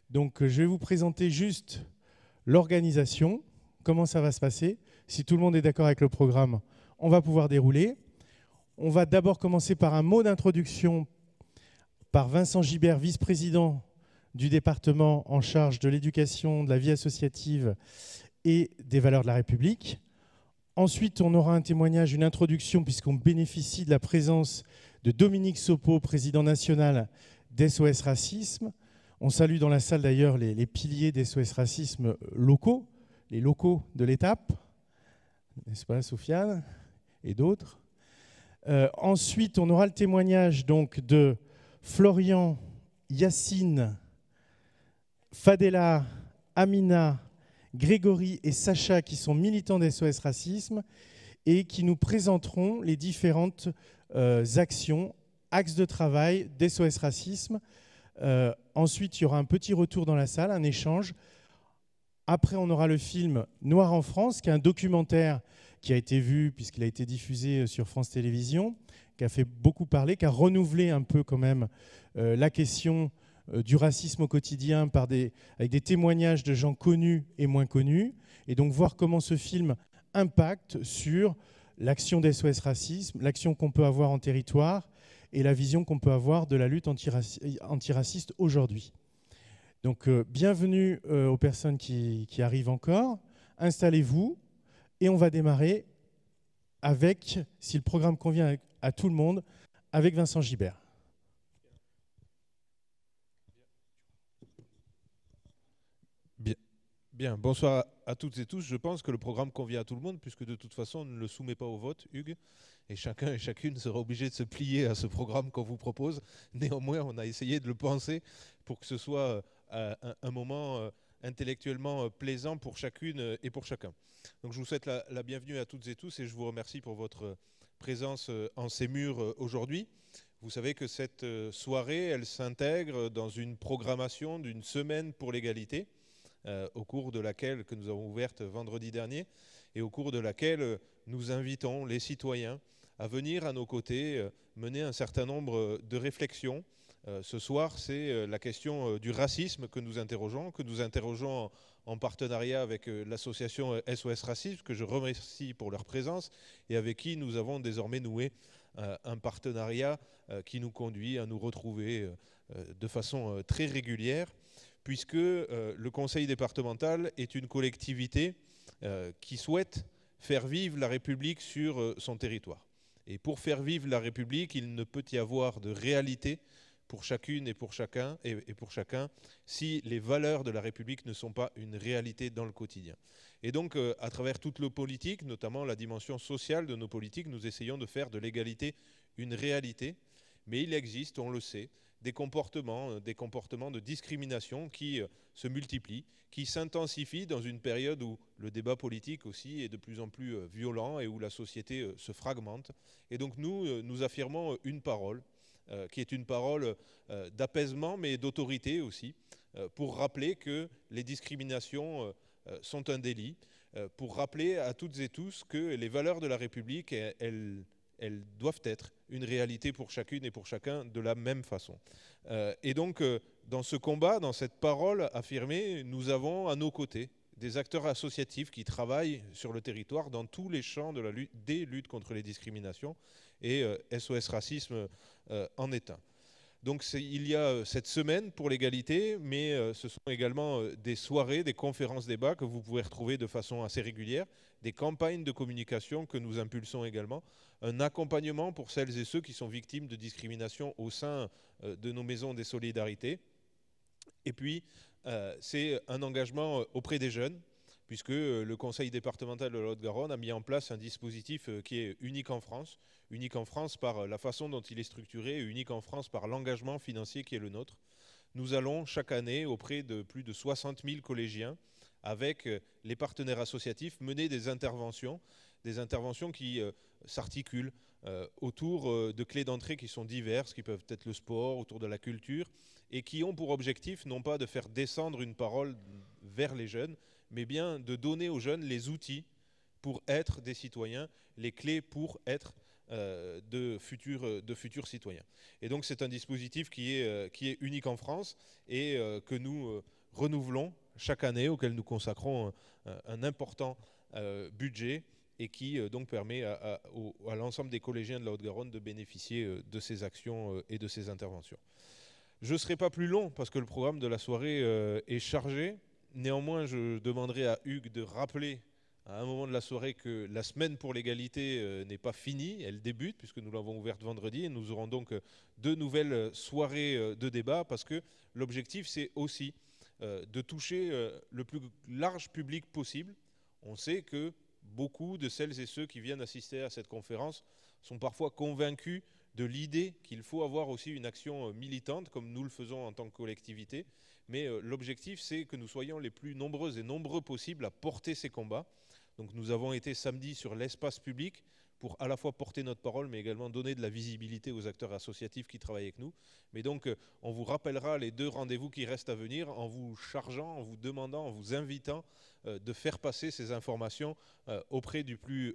Donc, je vais vous présenter juste l'organisation, comment ça va se passer. Si tout le monde est d'accord avec le programme, on va pouvoir dérouler. On va d'abord commencer par un mot d'introduction par Vincent Gibert, vice-président du département en charge de l'éducation, de la vie associative et des valeurs de la République. Ensuite, on aura un témoignage, une introduction, puisqu'on bénéficie de la présence de Dominique Sopo, président national d'SOS Racisme. On salue dans la salle d'ailleurs les piliers d'SOS Racisme locaux, les locaux de l'étape, n'est-ce pas Sofiane et d'autres. Ensuite, on aura le témoignage donc de Florian, Yacine, Fadela, Amina, Grégory et Sacha qui sont militants d'SOS Racisme et qui nous présenteront les différentes actions, axes de travail d'SOS Racisme. Ensuite, il y aura un petit retour dans la salle, un échange. Après, on aura le film Noir en France, qui est un documentaire qui a été vu, puisqu'il a été diffusé sur France Télévisions, qui a fait beaucoup parler, qui a renouvelé un peu quand même la question du racisme au quotidien avec des témoignages de gens connus et moins connus, et donc voir comment ce film impacte sur l'action d'SOS Racisme, l'action qu'on peut avoir en territoire et la vision qu'on peut avoir de la lutte antiraciste aujourd'hui. Donc bienvenue aux personnes qui arrivent encore, installez-vous et on va démarrer avec, si le programme convient à tout le monde, avec Vincent Gibert. Bien, bonsoir à toutes et tous. Je pense que le programme convient à tout le monde, puisque de toute façon, on ne le soumet pas au vote, Hugues, et chacun et chacune sera obligé de se plier à ce programme qu'on vous propose. Néanmoins, on a essayé de le penser pour que ce soit un moment intellectuellement plaisant pour chacune et pour chacun. Donc je vous souhaite la bienvenue à toutes et tous, et je vous remercie pour votre présence en ces murs aujourd'hui. Vous savez que cette soirée, elle s'intègre dans une programmation d'une semaine pour l'égalité, au cours de laquelle, que nous avons ouverte vendredi dernier, et au cours de laquelle nous invitons les citoyens à venir à nos côtés mener un certain nombre de réflexions. Ce soir, c'est la question du racisme que nous interrogeons en partenariat avec l'association SOS Racisme, que je remercie pour leur présence, et avec qui nous avons désormais noué un partenariat qui nous conduit à nous retrouver de façon très régulière, puisque le conseil départemental est une collectivité qui souhaite faire vivre la République sur son territoire. Et pour faire vivre la République, il ne peut y avoir de réalité pour chacune et pour chacun, si les valeurs de la République ne sont pas une réalité dans le quotidien. Et donc, à travers toute nos politiques, notamment la dimension sociale de nos politiques, nous essayons de faire de l'égalité une réalité. Mais il existe, on le sait, des comportements de discrimination qui se multiplient, qui s'intensifient dans une période où le débat politique aussi est de plus en plus violent et où la société se fragmente. Et donc nous affirmons une parole qui est une parole d'apaisement mais d'autorité aussi, pour rappeler que les discriminations sont un délit, pour rappeler à toutes et tous que les valeurs de la République, elles doivent être une réalité pour chacune et pour chacun de la même façon. Et donc, dans ce combat, dans cette parole affirmée, nous avons à nos côtés des acteurs associatifs qui travaillent sur le territoire dans tous les champs de des luttes contre les discriminations, et SOS Racisme en est un. Donc il y a cette semaine pour l'égalité, mais ce sont également des soirées, des conférences débats que vous pouvez retrouver de façon assez régulière, des campagnes de communication que nous impulsons également, un accompagnement pour celles et ceux qui sont victimes de discrimination au sein de nos maisons des solidarités. Et puis, c'est un engagement auprès des jeunes, puisque le conseil départemental de la Haute-Garonne a mis en place un dispositif qui est unique en France par la façon dont il est structuré, et unique en France par l'engagement financier qui est le nôtre. Nous allons chaque année, auprès de plus de 60 000 collégiens, avec les partenaires associatifs, mener des interventions qui s'articulent autour de clés d'entrée qui sont diverses, qui peuvent être le sport, autour de la culture, et qui ont pour objectif non pas de faire descendre une parole vers les jeunes, mais bien de donner aux jeunes les outils pour être des citoyens, les clés pour être de futurs citoyens. Et donc c'est un dispositif qui est unique en France et que nous renouvelons chaque année, auquel nous consacrons un important budget et qui donc permet à l'ensemble des collégiens de la Haute-Garonne de bénéficier de ces actions et de ces interventions. Je ne serai pas plus long parce que le programme de la soirée est chargé. Néanmoins, je demanderai à Hugues de rappeler à un moment de la soirée que la semaine pour l'égalité n'est pas finie, elle débute puisque nous l'avons ouverte vendredi et nous aurons donc 2 nouvelles soirées de débat parce que l'objectif c'est aussi de toucher le plus large public possible. On sait que beaucoup de celles et ceux qui viennent assister à cette conférence sont parfois convaincus de l'idée qu'il faut avoir aussi une action militante comme nous le faisons en tant que collectivité. Mais l'objectif c'est que nous soyons les plus nombreuses et nombreux possibles à porter ces combats. Donc nous avons été samedi sur l'espace public pour à la fois porter notre parole, mais également donner de la visibilité aux acteurs associatifs qui travaillent avec nous. Mais donc on vous rappellera les 2 rendez-vous qui restent à venir en vous chargeant, en vous demandant, en vous invitant de faire passer ces informations auprès du plus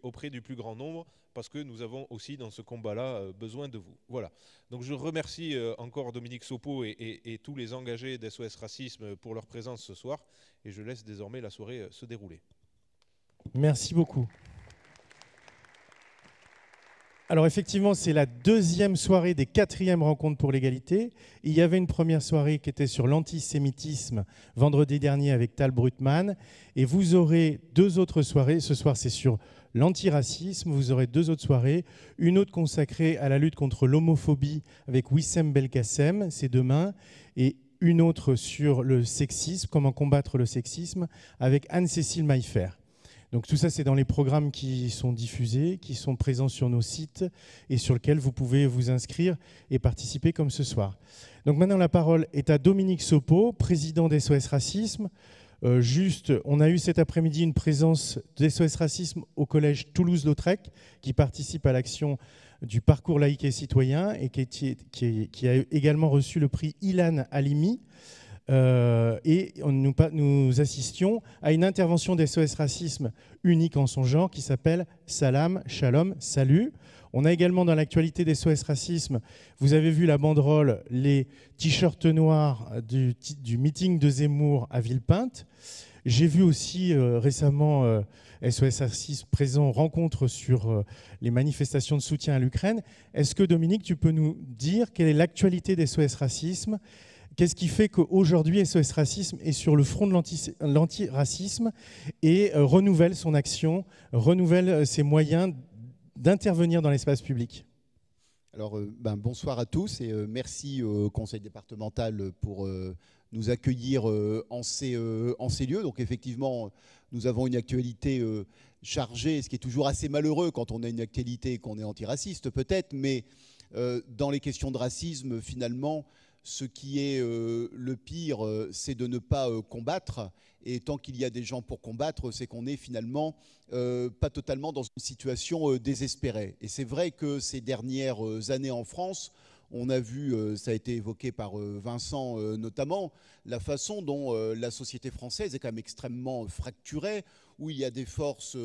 grand nombre, parce que nous avons aussi dans ce combat-là besoin de vous. Voilà. Donc je remercie encore Dominique Sopo et tous les engagés d'SOS Racisme pour leur présence ce soir, et je laisse désormais la soirée se dérouler. Merci beaucoup. Alors effectivement, c'est la 2e soirée des 4e rencontres pour l'égalité. Il y avait une première soirée qui était sur l'antisémitisme vendredi dernier avec Tal Brutman. Et vous aurez 2 autres soirées. Ce soir, c'est sur l'antiracisme. Vous aurez 2 autres soirées. Une autre consacrée à la lutte contre l'homophobie avec Wissem Belkacem, c'est demain. Et une autre sur le sexisme, comment combattre le sexisme, avec Anne-Cécile Maillefer. Donc tout ça, c'est dans les programmes qui sont diffusés, qui sont présents sur nos sites et sur lesquels vous pouvez vous inscrire et participer comme ce soir. Donc maintenant, la parole est à Dominique Sopo, président d'SOS Racisme. On a eu cet après-midi une présence d'SOS Racisme au collège Toulouse-Lautrec qui participe à l'action du parcours laïque et citoyen et qui a également reçu le prix Ilan Halimi. Et nous assistions à une intervention d'SOS Racisme unique en son genre qui s'appelle Salam, Shalom, Salut. On a également dans l'actualité d'SOS Racisme, vous avez vu la banderole, les t-shirts noirs du meeting de Zemmour à Villepinte. J'ai vu aussi récemment SOS Racisme présent rencontre sur les manifestations de soutien à l'Ukraine. Est-ce que Dominique, tu peux nous dire quelle est l'actualité d'SOS Racisme ? Qu'est-ce qui fait qu'aujourd'hui, SOS Racisme est sur le front de l'antiracisme et renouvelle son action, renouvelle ses moyens d'intervenir dans l'espace public? Alors, bonsoir à tous et merci au Conseil départemental pour nous accueillir en ces lieux. Donc effectivement, nous avons une actualité chargée, ce qui est toujours assez malheureux quand on a une actualité et qu'on est antiraciste peut-être, mais dans les questions de racisme, finalement, ce qui est le pire, c'est de ne pas combattre. Et tant qu'il y a des gens pour combattre, c'est qu'on est finalement pas totalement dans une situation désespérée. Et c'est vrai que ces dernières années en France, on a vu, ça a été évoqué par Vincent notamment, la façon dont la société française est quand même extrêmement fracturée, où il y a des forces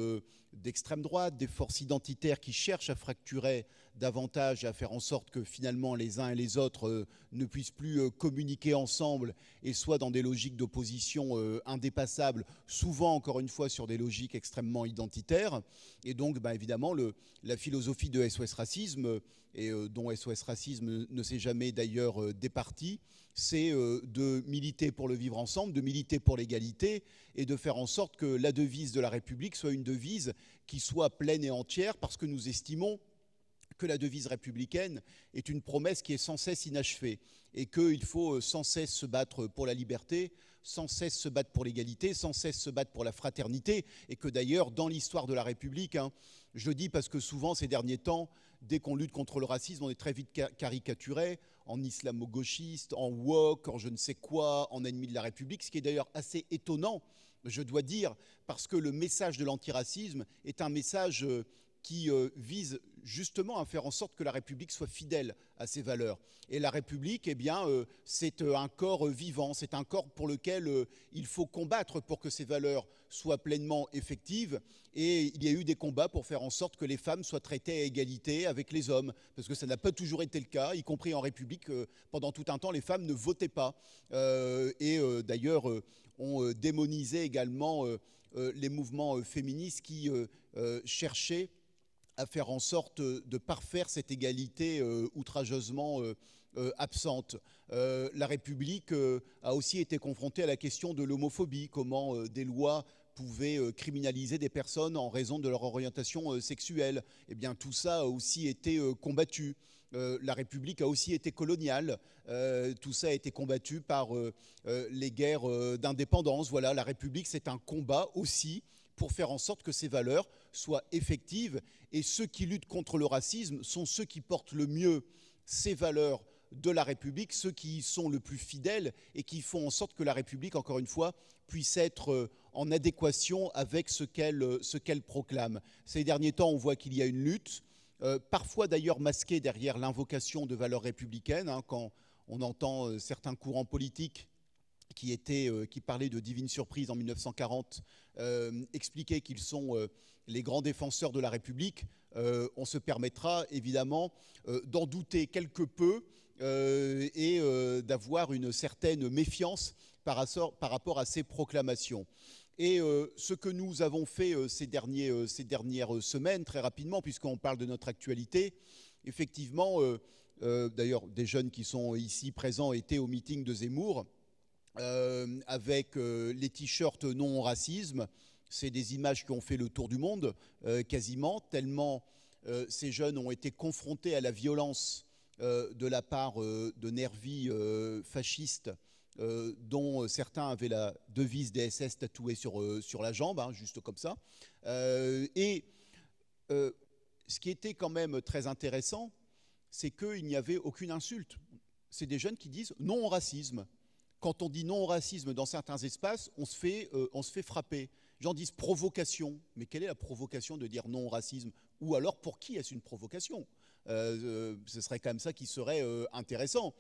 d'extrême droite, des forces identitaires qui cherchent à fracturer davantage et à faire en sorte que finalement les uns et les autres ne puissent plus communiquer ensemble et soient dans des logiques d'opposition indépassables, souvent encore une fois sur des logiques extrêmement identitaires. Et donc évidemment la philosophie de SOS Racisme, et dont SOS Racisme ne s'est jamais d'ailleurs départi, c'est de militer pour le vivre ensemble, de militer pour l'égalité et de faire en sorte que la devise de la République soit une devise qui soit pleine et entière, parce que nous estimons que la devise républicaine est une promesse qui est sans cesse inachevée et qu'il faut sans cesse se battre pour la liberté, sans cesse se battre pour l'égalité, sans cesse se battre pour la fraternité, et que d'ailleurs dans l'histoire de la République, je le dis parce que souvent ces derniers temps, dès qu'on lutte contre le racisme, on est très vite caricaturé en islamo-gauchiste, en woke, en je ne sais quoi, en ennemi de la République, ce qui est d'ailleurs assez étonnant, je dois dire, parce que le message de l'antiracisme est un message qui vise justement à faire en sorte que la République soit fidèle à ces valeurs. Et la République, eh bien, c'est un corps vivant, c'est un corps pour lequel il faut combattre pour que ces valeurs soient pleinement effectives. Et il y a eu des combats pour faire en sorte que les femmes soient traitées à égalité avec les hommes, parce que ça n'a pas toujours été le cas, y compris en République. Pendant tout un temps, les femmes ne votaient pas. D'ailleurs, on démonisait également les mouvements féministes qui cherchaient à faire en sorte de parfaire cette égalité outrageusement absente. La République a aussi été confrontée à la question de l'homophobie, comment des lois pouvaient criminaliser des personnes en raison de leur orientation sexuelle. Eh bien, tout ça a aussi été combattu. La République a aussi été coloniale. Tout ça a été combattu par les guerres d'indépendance. Voilà, la République, c'est un combat aussi pour faire en sorte que ces valeurs soient effectives. Et ceux qui luttent contre le racisme sont ceux qui portent le mieux ces valeurs de la République, ceux qui y sont le plus fidèles et qui font en sorte que la République, encore une fois, puisse être en adéquation avec ce qu'elle proclame. Ces derniers temps, on voit qu'il y a une lutte, parfois d'ailleurs masquée derrière l'invocation de valeurs républicaines, hein, quand on entend certains courants politiques qui parlaient de divine surprise en 1940, expliquer qu'ils sont les grands défenseurs de la République, on se permettra évidemment d'en douter quelque peu et d'avoir une certaine méfiance par rapport à ces proclamations. Et ce que nous avons fait ces dernières semaines, très rapidement, puisqu'on parle de notre actualité, effectivement, d'ailleurs des jeunes qui sont ici présents étaient au meeting de Zemmour, avec les t-shirts non au racisme. C'est des images qui ont fait le tour du monde, quasiment, tellement ces jeunes ont été confrontés à la violence de la part de nervis fascistes, dont certains avaient la devise des SS tatouée sur la jambe, hein, juste comme ça. Ce qui était quand même très intéressant, c'est qu'il n'y avait aucune insulte. C'est des jeunes qui disent non au racisme. Quand on dit non au racisme dans certains espaces, on se fait frapper. Les gens disent provocation. Mais quelle est la provocation de dire non au racisme? Ou alors, pour qui est-ce une provocation? Ce serait quand même ça qui serait intéressant.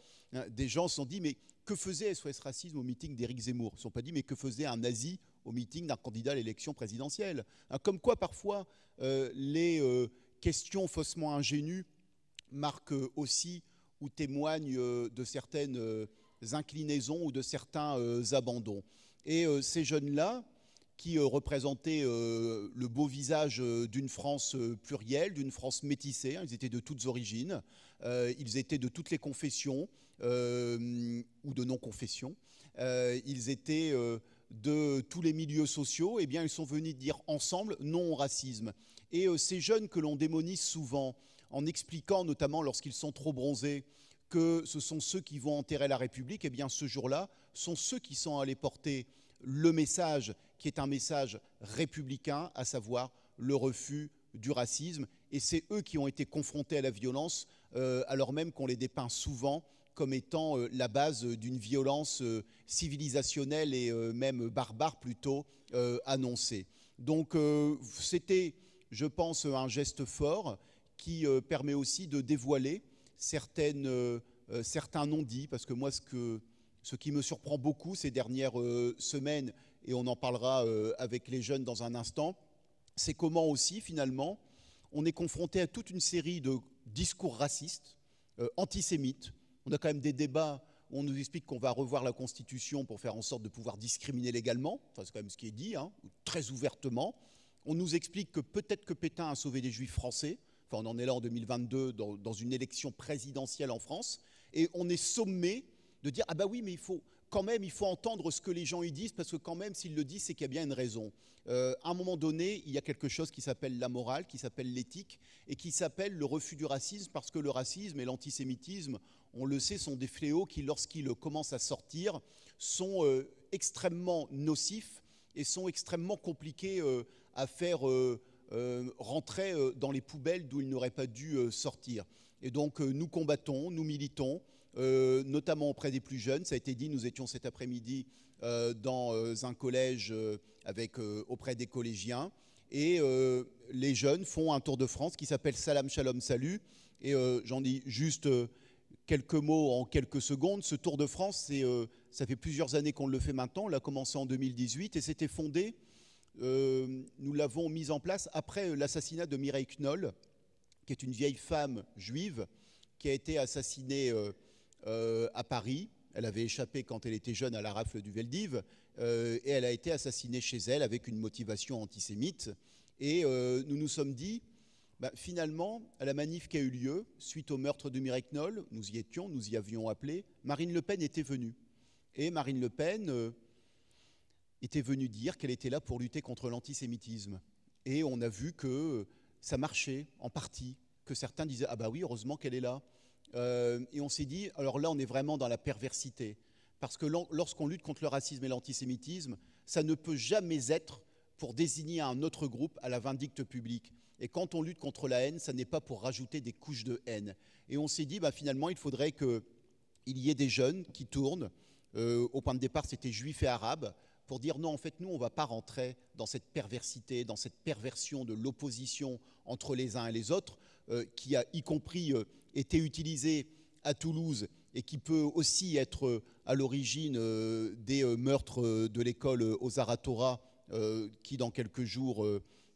Des gens se sont dit, mais que faisait SOS Racisme au meeting d'Éric Zemmour? Ils ne se sont pas dit, mais que faisait un nazi au meeting d'un candidat à l'élection présidentielle? Comme quoi, parfois, les questions faussement ingénues marquent aussi ou témoignent de certaines inclinaisons ou de certains abandons. Et ces jeunes-là, qui représentaient le beau visage d'une France plurielle, d'une France métissée, hein, ils étaient de toutes origines, ils étaient de toutes les confessions ou de non-confessions, ils étaient de tous les milieux sociaux, eh bien ils sont venus dire ensemble non au racisme. Et ces jeunes que l'on démonise souvent en expliquant, notamment lorsqu'ils sont trop bronzés, que ce sont ceux qui vont enterrer la République, eh bien ce jour-là sont ceux qui sont allés porter le message qui est un message républicain, à savoir le refus du racisme. Et c'est eux qui ont été confrontés à la violence, alors même qu'on les dépeint souvent comme étant la base d'une violence civilisationnelle et même barbare plutôt annoncée. Donc c'était, je pense, un geste fort qui permet aussi de dévoiler certains non-dits, parce que moi, ce qui me surprend beaucoup ces dernières semaines, et on en parlera avec les jeunes dans un instant, c'est comment aussi, finalement, on est confronté à toute une série de discours racistes, antisémites. On a quand même des débats où on nous explique qu'on va revoir la Constitution pour faire en sorte de pouvoir discriminer légalement, enfin, c'est quand même ce qui est dit, hein, très ouvertement. On nous explique que peut-être que Pétain a sauvé les Juifs français, enfin, on en est là en 2022 dans une élection présidentielle en France, et on est sommé de dire « Ah bah oui, mais il faut entendre ce que les gens y disent, parce que quand même, s'ils le disent, c'est qu'il y a bien une raison. » À un moment donné, il y a quelque chose qui s'appelle la morale, qui s'appelle l'éthique, et qui s'appelle le refus du racisme, parce que le racisme et l'antisémitisme, on le sait, sont des fléaux qui, lorsqu'ils commencent à sortir, sont extrêmement nocifs et sont extrêmement compliqués à faire rentrer dans les poubelles d'où ils n'auraient pas dû sortir. Et donc, nous combattons, nous militons, notamment auprès des plus jeunes. Ça a été dit, nous étions cet après-midi dans un collège auprès des collégiens, et les jeunes font un tour de France qui s'appelle Salam Shalom Salut, et j'en dis juste quelques mots en quelques secondes. Ce Tour de France, ça fait plusieurs années qu'on le fait maintenant. On l'a commencé en 2018 et c'était fondé, nous l'avons mis en place après l'assassinat de Mireille Knoll, qui est une vieille femme juive qui a été assassinée à Paris. Elle avait échappé quand elle était jeune à la rafle du Veldiv et elle a été assassinée chez elle avec une motivation antisémite. Et nous nous sommes dit, finalement, à la manif qui a eu lieu, suite au meurtre de Mireille Knoll, nous y étions, nous y avions appelé, Marine Le Pen était venue. Et Marine Le Pen était venue dire qu'elle était là pour lutter contre l'antisémitisme. Et on a vu que ça marchait en partie, que certains disaient « Ah bah oui, heureusement qu'elle est là ». Et on s'est dit, alors là on est vraiment dans la perversité, parce que lorsqu'on lutte contre le racisme et l'antisémitisme, ça ne peut jamais être pour désigner un autre groupe à la vindicte publique. Et quand on lutte contre la haine, ça n'est pas pour rajouter des couches de haine. Et on s'est dit, finalement, il faudrait qu'il y ait des jeunes qui tournent, au point de départ c'était juifs et arabes, pour dire non, en fait, nous, on ne va pas rentrer dans cette perversité, dans cette perversion de l'opposition entre les uns et les autres, qui a y compris été utilisée à Toulouse et qui peut aussi être à l'origine des meurtres de l'école Ozar Hatorah, qui dans quelques jours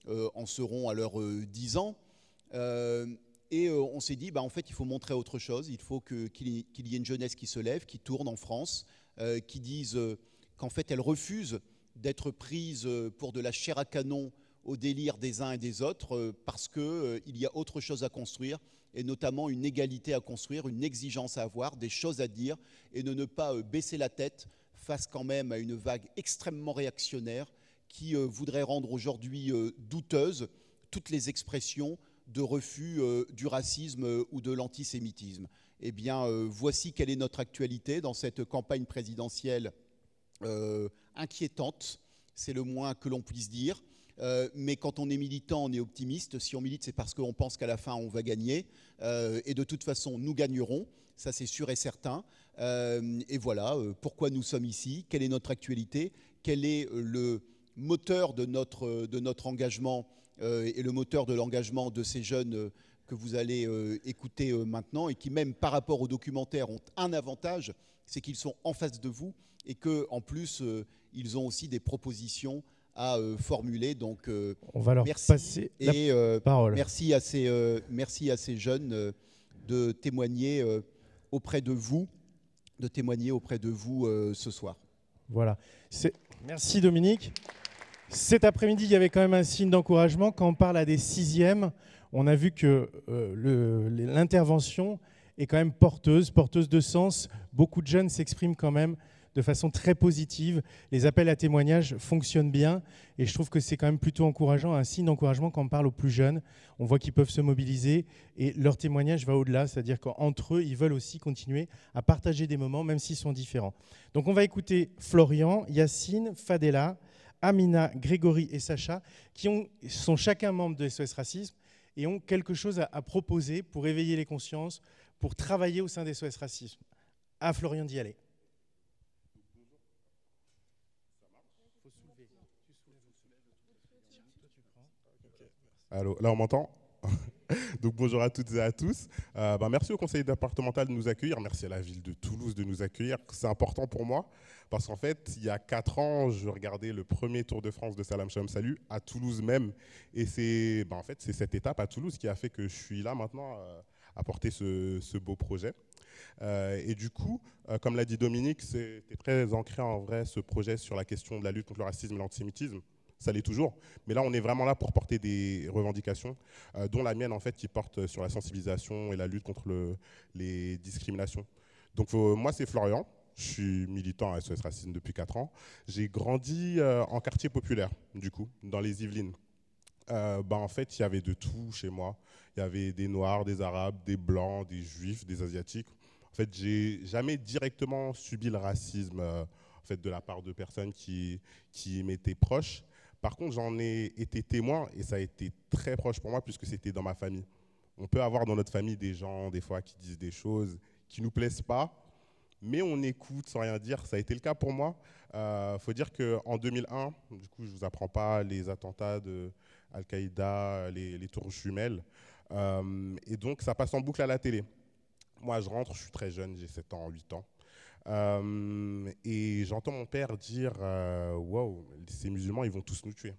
en seront à leurs 10 ans. Et on s'est dit, en fait, il faut montrer autre chose, il faut qu'il y ait une jeunesse qui se lève, qui tourne en France, qui dise qu'en fait, elle refuse d'être prise pour de la chair à canon au délire des uns et des autres, parce qu'il y a autre chose à construire, et notamment une égalité à construire, une exigence à avoir, des choses à dire, et de ne pas baisser la tête face quand même à une vague extrêmement réactionnaire qui voudrait rendre aujourd'hui douteuses toutes les expressions de refus du racisme ou de l'antisémitisme. Eh bien, voici quelle est notre actualité dans cette campagne présidentielle inquiétante, c'est le moins que l'on puisse dire. Mais quand on est militant, on est optimiste. Si on milite, c'est parce qu'on pense qu'à la fin, on va gagner. Et de toute façon, nous gagnerons. Ça, c'est sûr et certain. Et voilà, pourquoi nous sommes ici, quelle est notre actualité, quel est le moteur de notre engagement et le moteur de l'engagement de ces jeunes que vous allez écouter maintenant et qui, même par rapport au documentaire, ont un avantage, c'est qu'ils sont en face de vous et qu'en plus, ils ont aussi des propositions à formuler. Donc, on va leur passer la parole. Merci à ces jeunes de témoigner auprès de vous, ce soir. Voilà. Merci Dominique. Cet après-midi, il y avait quand même un signe d'encouragement. Quand on parle à des sixièmes, on a vu que l'intervention est quand même porteuse de sens. Beaucoup de jeunes s'expriment quand même de façon très positive. Les appels à témoignages fonctionnent bien et je trouve que c'est quand même plutôt encourageant, un signe d'encouragement quand on parle aux plus jeunes. On voit qu'ils peuvent se mobiliser et leur témoignage va au-delà, c'est-à-dire qu'entre eux, ils veulent aussi continuer à partager des moments, même s'ils sont différents. Donc on va écouter Florian, Yacine, Fadela, Amina, Grégory et Sacha, qui sont chacun membres de SOS Racisme et ont quelque chose à proposer pour éveiller les consciences, pour travailler au sein des SOS Racisme. À Florian d'y aller. Allô, là on m'entend? Donc bonjour à toutes et à tous. Merci au conseil départemental de nous accueillir, merci à la ville de Toulouse de nous accueillir. C'est important pour moi parce qu'en fait, il y a 4 ans, je regardais le premier Tour de France de Salam Shalom Salut à Toulouse même. Et c'est en fait, c'est cette étape à Toulouse qui a fait que je suis là maintenant à porter ce beau projet. Et du coup, comme l'a dit Dominique, c'était très ancré en vrai ce projet sur la question de la lutte contre le racisme et l'antisémitisme. Ça l'est toujours, mais là on est vraiment là pour porter des revendications, dont la mienne en fait qui porte sur la sensibilisation et la lutte contre les discriminations. Donc moi c'est Florian, je suis militant à SOS Racisme depuis 4 ans. J'ai grandi en quartier populaire, du coup, dans les Yvelines. En fait il y avait de tout chez moi, il y avait des Noirs, des Arabes, des Blancs, des Juifs, des Asiatiques. En fait j'ai jamais directement subi le racisme en fait, de la part de personnes qui m'étaient proches. Par contre, j'en ai été témoin et ça a été très proche pour moi puisque c'était dans ma famille. On peut avoir dans notre famille des gens, des fois, qui disent des choses qui ne nous plaisent pas, mais on écoute sans rien dire. Ça a été le cas pour moi. Faut dire qu'en 2001, du coup, je ne vous apprends pas les attentats de Al-Qaïda, les tours jumelles, et donc ça passe en boucle à la télé. moi, je rentre, je suis très jeune, j'ai 7 ans, 8 ans. Et j'entends mon père dire wow, ces musulmans, ils vont tous nous tuer.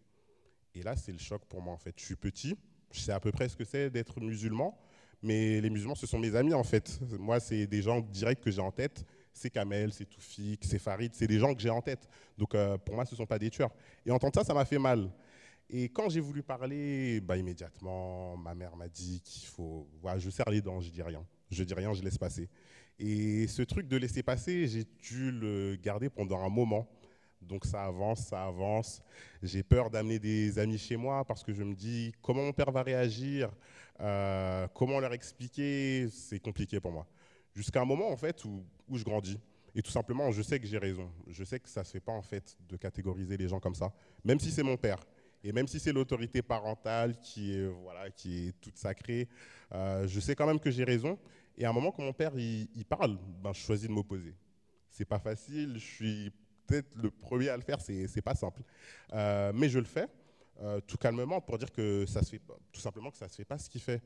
Et là, c'est le choc pour moi, en fait. Je suis petit, je sais à peu près ce que c'est d'être musulman, mais les musulmans, ce sont mes amis, en fait. Moi, c'est des gens directs que j'ai en tête. C'est Kamel, c'est Toufik, c'est Farid, c'est des gens que j'ai en tête. Donc, pour moi, ce ne sont pas des tueurs. Et entendre ça, ça m'a fait mal. Et quand j'ai voulu parler, bah, immédiatement, ma mère m'a dit qu'il faut... Voilà, je serre les dents, je dis rien. Je dis rien, je laisse passer. Et ce truc de laisser passer, j'ai dû le garder pendant un moment. Donc ça avance, ça avance. J'ai peur d'amener des amis chez moi parce que je me dis comment mon père va réagir, comment leur expliquer, c'est compliqué pour moi. Jusqu'à un moment en fait où je grandis. Et tout simplement, je sais que j'ai raison. Je sais que ça ne se fait pas en fait de catégoriser les gens comme ça, même si c'est mon père. Et même si c'est l'autorité parentale qui est toute sacrée, je sais quand même que j'ai raison. Et à un moment, quand mon père il parle, ben, je choisis de m'opposer. C'est pas facile, je suis peut-être le premier à le faire, c'est pas simple. Mais je le fais tout calmement pour dire que ça se fait, tout simplement que ça se fait pas ce qu'il fait.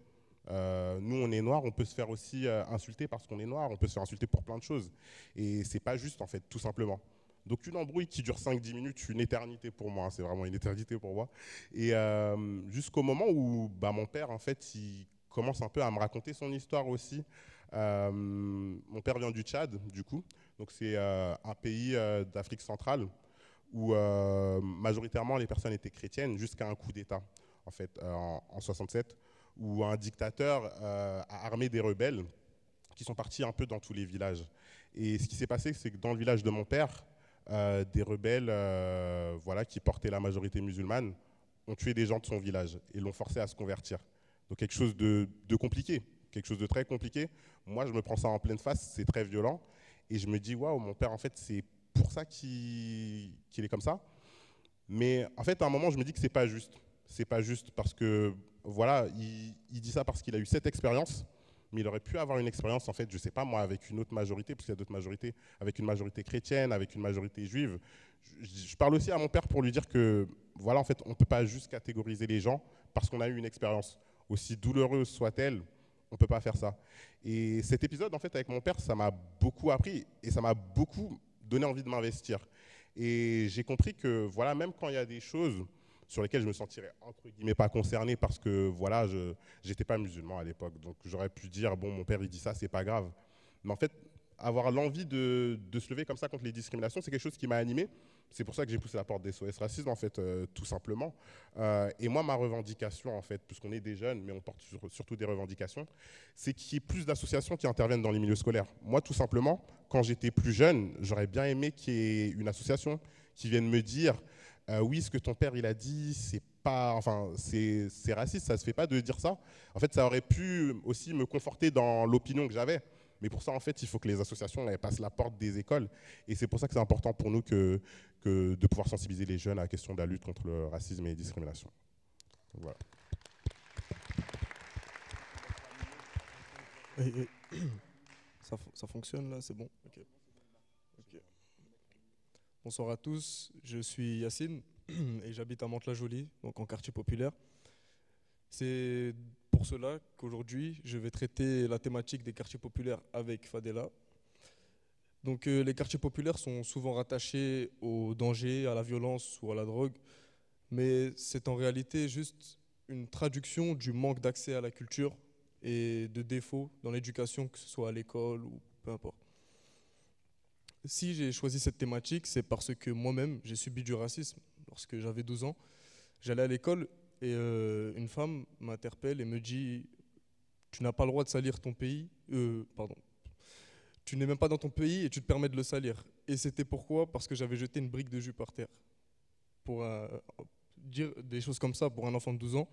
Nous, on est noirs, on peut se faire aussi insulter parce qu'on est noir, on peut se faire insulter pour plein de choses. Et c'est pas juste, en fait, tout simplement. Donc une embrouille qui dure 5-10 minutes, une éternité pour moi, hein, c'est vraiment une éternité pour moi. Et jusqu'au moment où bah, mon père, en fait, il commence un peu à me raconter son histoire aussi. Mon père vient du Tchad, du coup. Donc c'est un pays d'Afrique centrale où majoritairement les personnes étaient chrétiennes jusqu'à un coup d'État, en fait, en 67, où un dictateur a armé des rebelles qui sont partis un peu dans tous les villages. Et ce qui s'est passé, c'est que dans le village de mon père, des rebelles qui portaient la majorité musulmane ont tué des gens de son village et l'ont forcé à se convertir. Donc quelque chose de compliqué, quelque chose de très compliqué. Moi, je me prends ça en pleine face, c'est très violent. Et je me dis, waouh, mon père, en fait, c'est pour ça qu'il est comme ça. Mais en fait, à un moment, je me dis que c'est pas juste. C'est pas juste parce que, voilà, il dit ça parce qu'il a eu cette expérience, mais il aurait pu avoir une expérience, en fait, je sais pas moi, avec une autre majorité, parce qu'il y a d'autres majorités, avec une majorité chrétienne, avec une majorité juive. Je parle aussi à mon père pour lui dire que, voilà, en fait, on ne peut pas juste catégoriser les gens parce qu'on a eu une expérience. Aussi douloureuse soit-elle, on ne peut pas faire ça. Et cet épisode, en fait, avec mon père, ça m'a beaucoup appris et ça m'a beaucoup donné envie de m'investir. Et j'ai compris que, voilà, même quand il y a des choses sur lesquelles je me sentirais, entre guillemets, pas concerné parce que, voilà, je n'étais pas musulman à l'époque. Donc, j'aurais pu dire, bon, mon père, il dit ça, c'est pas grave. Mais en fait, avoir l'envie de se lever comme ça contre les discriminations, c'est quelque chose qui m'a animé. C'est pour ça que j'ai poussé la porte des SOS Racisme, en fait, tout simplement. Et moi, ma revendication, en fait, puisqu'on est des jeunes, mais on porte surtout des revendications, c'est qu'il y ait plus d'associations qui interviennent dans les milieux scolaires. Moi, tout simplement, quand j'étais plus jeune, j'aurais bien aimé qu'il y ait une association qui vienne me dire oui, ce que ton père il a dit, c'est pas, enfin, c'est raciste, ça se fait pas de dire ça. En fait, ça aurait pu aussi me conforter dans l'opinion que j'avais. Mais pour ça, en fait, il faut que les associations elles passent la porte des écoles. Et c'est pour ça que c'est important pour nous que de pouvoir sensibiliser les jeunes à la question de la lutte contre le racisme et les discriminations. Donc, voilà. Ça fonctionne là, c'est bon? Okay. Okay. Bonsoir à tous, je suis Yacine et j'habite à Mantes-la-Jolie, donc en quartier populaire. C'est pour cela qu'aujourd'hui, je vais traiter la thématique des quartiers populaires avec Fadela. Donc les quartiers populaires sont souvent rattachés au danger, à la violence ou à la drogue, mais c'est en réalité juste une traduction du manque d'accès à la culture et de défauts dans l'éducation, que ce soit à l'école ou peu importe. Si j'ai choisi cette thématique, c'est parce que moi-même, j'ai subi du racisme. Lorsque j'avais 12 ans, j'allais à l'école et une femme m'interpelle et me dit « Tu n'as pas le droit de salir ton pays, tu n'es même pas dans ton pays et tu te permets de le salir. » Et c'était pourquoi? Parce que j'avais jeté une brique de jus par terre. Pour dire des choses comme ça pour un enfant de 12 ans,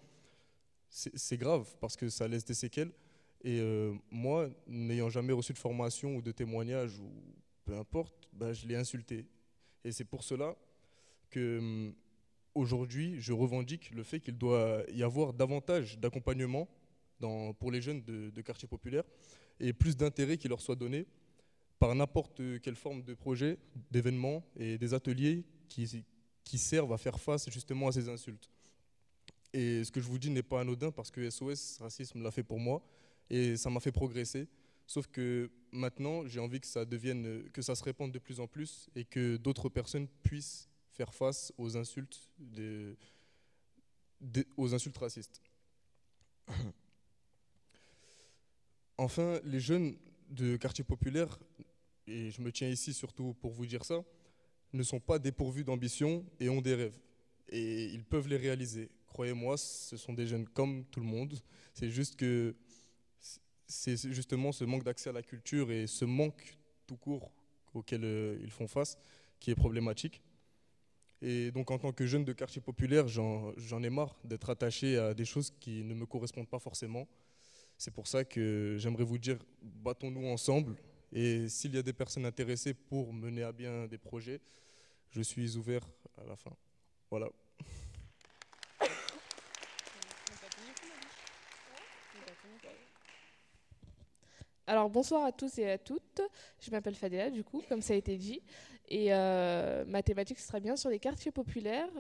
c'est grave parce que ça laisse des séquelles. Et moi, n'ayant jamais reçu de formation ou de témoignage ou peu importe, bah, je l'ai insulté. Et c'est pour cela que aujourd'hui, je revendique le fait qu'il doit y avoir davantage d'accompagnement pour les jeunes de quartiers populaires et plus d'intérêt qui leur soit donné par n'importe quelle forme de projet, d'événements et des ateliers qui servent à faire face justement à ces insultes. Et ce que je vous dis n'est pas anodin parce que SOS Racisme l'a fait pour moi et ça m'a fait progresser. Sauf que maintenant, j'ai envie que que ça se répande de plus en plus et que d'autres personnes puissent faire face aux insultes, aux insultes racistes. Enfin, les jeunes de quartier populaire, et je me tiens ici surtout pour vous dire ça, ne sont pas dépourvus d'ambition et ont des rêves. Et ils peuvent les réaliser. Croyez-moi, ce sont des jeunes comme tout le monde. C'est juste que c'est justement ce manque d'accès à la culture et ce manque tout court auquel ils font face qui est problématique. Et donc en tant que jeune de quartier populaire, j'en ai marre d'être attaché à des choses qui ne me correspondent pas forcément. C'est pour ça que j'aimerais vous dire, battons-nous ensemble. Et s'il y a des personnes intéressées pour mener à bien des projets, je suis ouvert à la fin. Voilà. Alors bonsoir à tous et à toutes, je m'appelle Fadela du coup, comme ça a été dit, et ma thématique sera bien sur les quartiers populaires,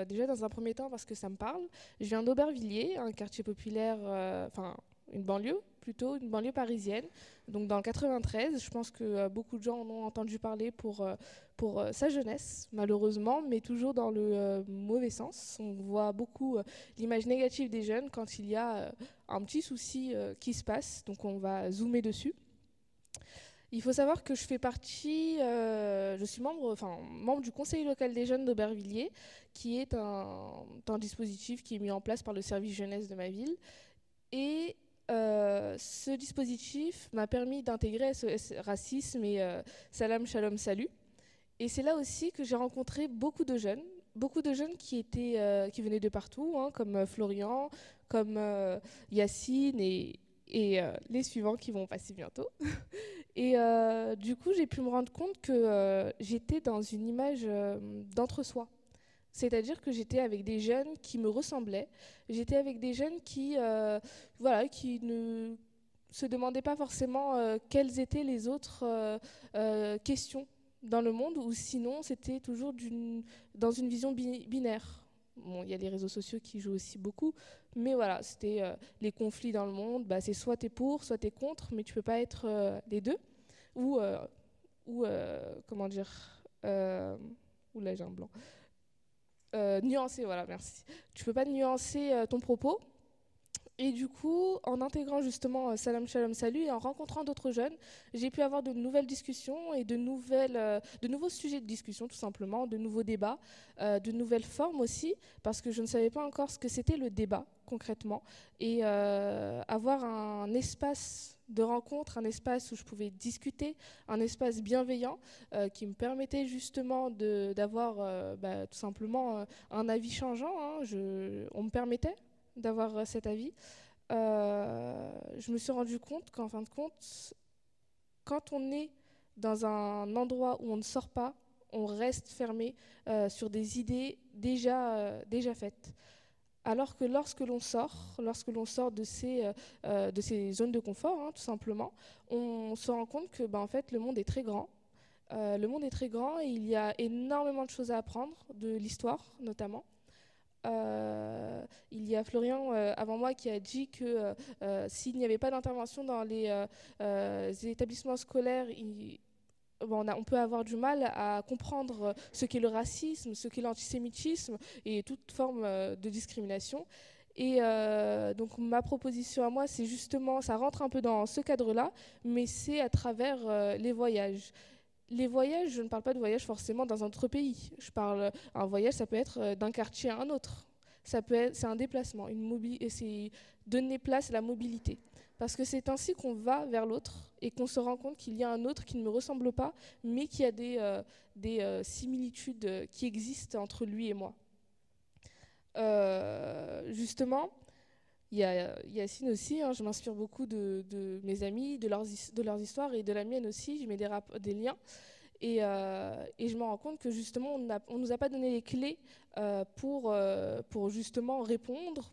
déjà dans un premier temps parce que ça me parle. Je viens d'Aubervilliers, un quartier populaire, enfin une banlieue plutôt, une banlieue parisienne, donc dans le 93, je pense que beaucoup de gens en ont entendu parler pour sa jeunesse malheureusement, mais toujours dans le mauvais sens. On voit beaucoup l'image négative des jeunes quand il y a un petit souci qui se passe, donc on va zoomer dessus. Il faut savoir que je fais partie, je suis membre du conseil local des jeunes d'Aubervilliers, qui est un dispositif qui est mis en place par le service jeunesse de ma ville. Et ce dispositif m'a permis d'intégrer SOS Racisme et Salam Shalom Salut. Et c'est là aussi que j'ai rencontré beaucoup de jeunes qui venaient de partout, hein, comme Florian, comme Yacine et les suivants qui vont passer bientôt. Et du coup, j'ai pu me rendre compte que j'étais dans une image d'entre-soi. C'est-à-dire que j'étais avec des jeunes qui me ressemblaient. J'étais avec des jeunes qui ne se demandaient pas forcément quelles étaient les autres questions dans le monde, ou sinon c'était toujours dans une vision binaire. Bon, il y a les réseaux sociaux qui jouent aussi beaucoup, mais voilà, c'était les conflits dans le monde, bah, c'est soit t'es pour, soit t'es contre, mais tu peux pas être les deux. Ou comment dire, oula j'ai un blanc. Nuancer, voilà, merci. Tu peux pas nuancer ton propos. Et du coup, en intégrant justement Salam Shalom Salut et en rencontrant d'autres jeunes, j'ai pu avoir de nouvelles discussions et de nouveaux sujets de discussion tout simplement, de nouveaux débats, de nouvelles formes aussi, parce que je ne savais pas encore ce que c'était le débat concrètement. Et avoir un espace de rencontre, un espace où je pouvais discuter, un espace bienveillant qui me permettait justement d'avoir tout simplement un avis changeant. Hein. On me permettait d'avoir cet avis. Je me suis rendu compte qu'en fin de compte, quand on est dans un endroit où on ne sort pas, on reste fermé sur des idées déjà faites. Alors que lorsque l'on sort de ces zones de confort, hein, tout simplement, on se rend compte que en fait, le monde est très grand. Le monde est très grand et il y a énormément de choses à apprendre, de l'histoire notamment. Il y a Florian avant moi qui a dit que s'il n'y avait pas d'intervention dans les établissements scolaires, on peut avoir du mal à comprendre ce qu'est le racisme, ce qu'est l'antisémitisme et toute forme de discrimination. Et donc ma proposition à moi, c'est justement, ça rentre un peu dans ce cadre-là, mais c'est à travers les voyages. Les voyages, je ne parle pas de voyage forcément dans un autre pays. Un voyage, ça peut être d'un quartier à un autre. C'est un déplacement, et c'est donner place à la mobilité. Parce que c'est ainsi qu'on va vers l'autre et qu'on se rend compte qu'il y a un autre qui ne me ressemble pas, mais qui a des similitudes qui existent entre lui et moi. Justement, il y a Yacine aussi, hein, je m'inspire beaucoup de mes amis, de leurs histoires et de la mienne aussi, je mets des liens. Et je me rends compte que justement, on ne nous a pas donné les clés pour justement répondre.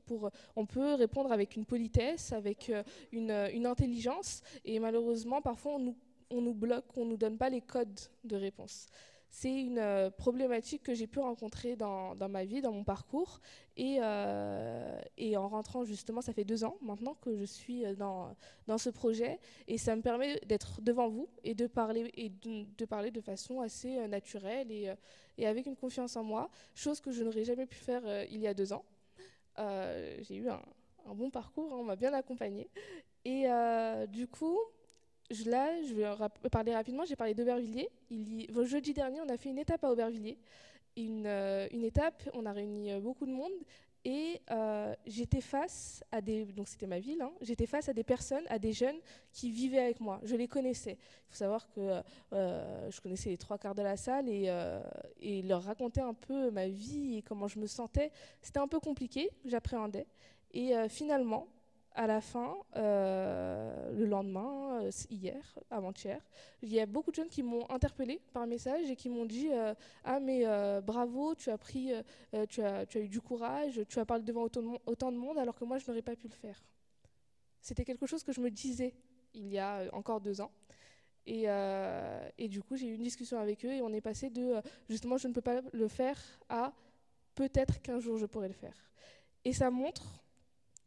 On peut répondre avec une politesse, avec une intelligence. Et malheureusement, parfois, on nous bloque, on ne nous donne pas les codes de réponse. C'est une problématique que j'ai pu rencontrer dans ma vie, dans mon parcours. Et en rentrant justement, ça fait 2 ans maintenant que je suis dans ce projet. Et ça me permet d'être devant vous et de parler, de façon assez naturelle et avec une confiance en moi, chose que je n'aurais jamais pu faire il y a 2 ans. J'ai eu un bon parcours, hein, on m'a bien accompagnée. Et du coup, je vais parler rapidement. J'ai parlé d'Aubervilliers. Jeudi dernier, on a fait une étape à Aubervilliers. Une étape, on a réuni beaucoup de monde. Et j'étais face à donc c'était ma ville, hein, j'étais face à des personnes, à des jeunes qui vivaient avec moi. Je les connaissais. Il faut savoir que je connaissais les 3 quarts de la salle et leur raconter un peu ma vie et comment je me sentais. C'était un peu compliqué, j'appréhendais. Et finalement, à la fin, le lendemain, hier, avant-hier, il y a beaucoup de jeunes qui m'ont interpellée par message et qui m'ont dit ah mais bravo, tu as eu du courage, tu as parlé devant autant de monde alors que moi je n'aurais pas pu le faire. C'était quelque chose que je me disais il y a encore 2 ans. Et du coup, j'ai eu une discussion avec eux et on est passé de justement je ne peux pas le faire à peut-être qu'un jour je pourrai le faire. Et ça montre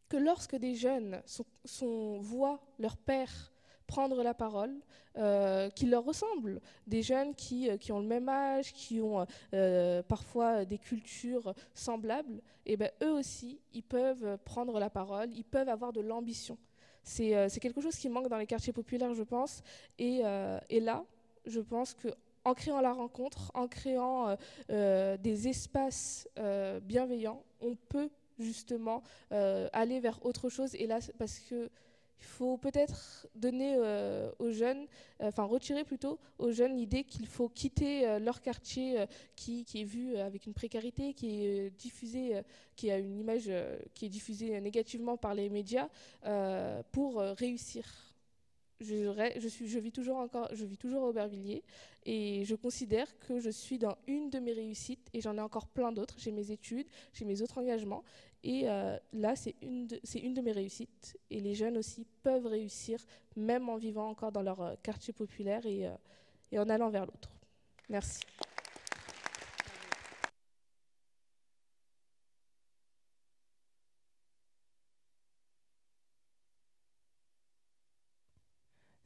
que lorsque des jeunes voient leur père prendre la parole, qui leur ressemblent, des jeunes qui ont le même âge, qui ont parfois des cultures semblables, et ben, eux aussi, ils peuvent prendre la parole, ils peuvent avoir de l'ambition. C'est quelque chose qui manque dans les quartiers populaires, je pense. Et là, je pense qu'en créant la rencontre, en créant des espaces bienveillants, on peut justement aller vers autre chose. Et là, parce que il faut peut-être donner aux jeunes, retirer plutôt aux jeunes l'idée qu'il faut quitter leur quartier qui est vu avec une précarité, qui est diffusée, qui a une image qui est diffusée négativement par les médias pour réussir. Je vis toujours à Aubervilliers et je considère que je suis dans une de mes réussites et j'en ai encore plein d'autres. J'ai mes études, j'ai mes autres engagements et là c'est une de mes réussites et les jeunes aussi peuvent réussir même en vivant encore dans leur quartier populaire et en allant vers l'autre. Merci.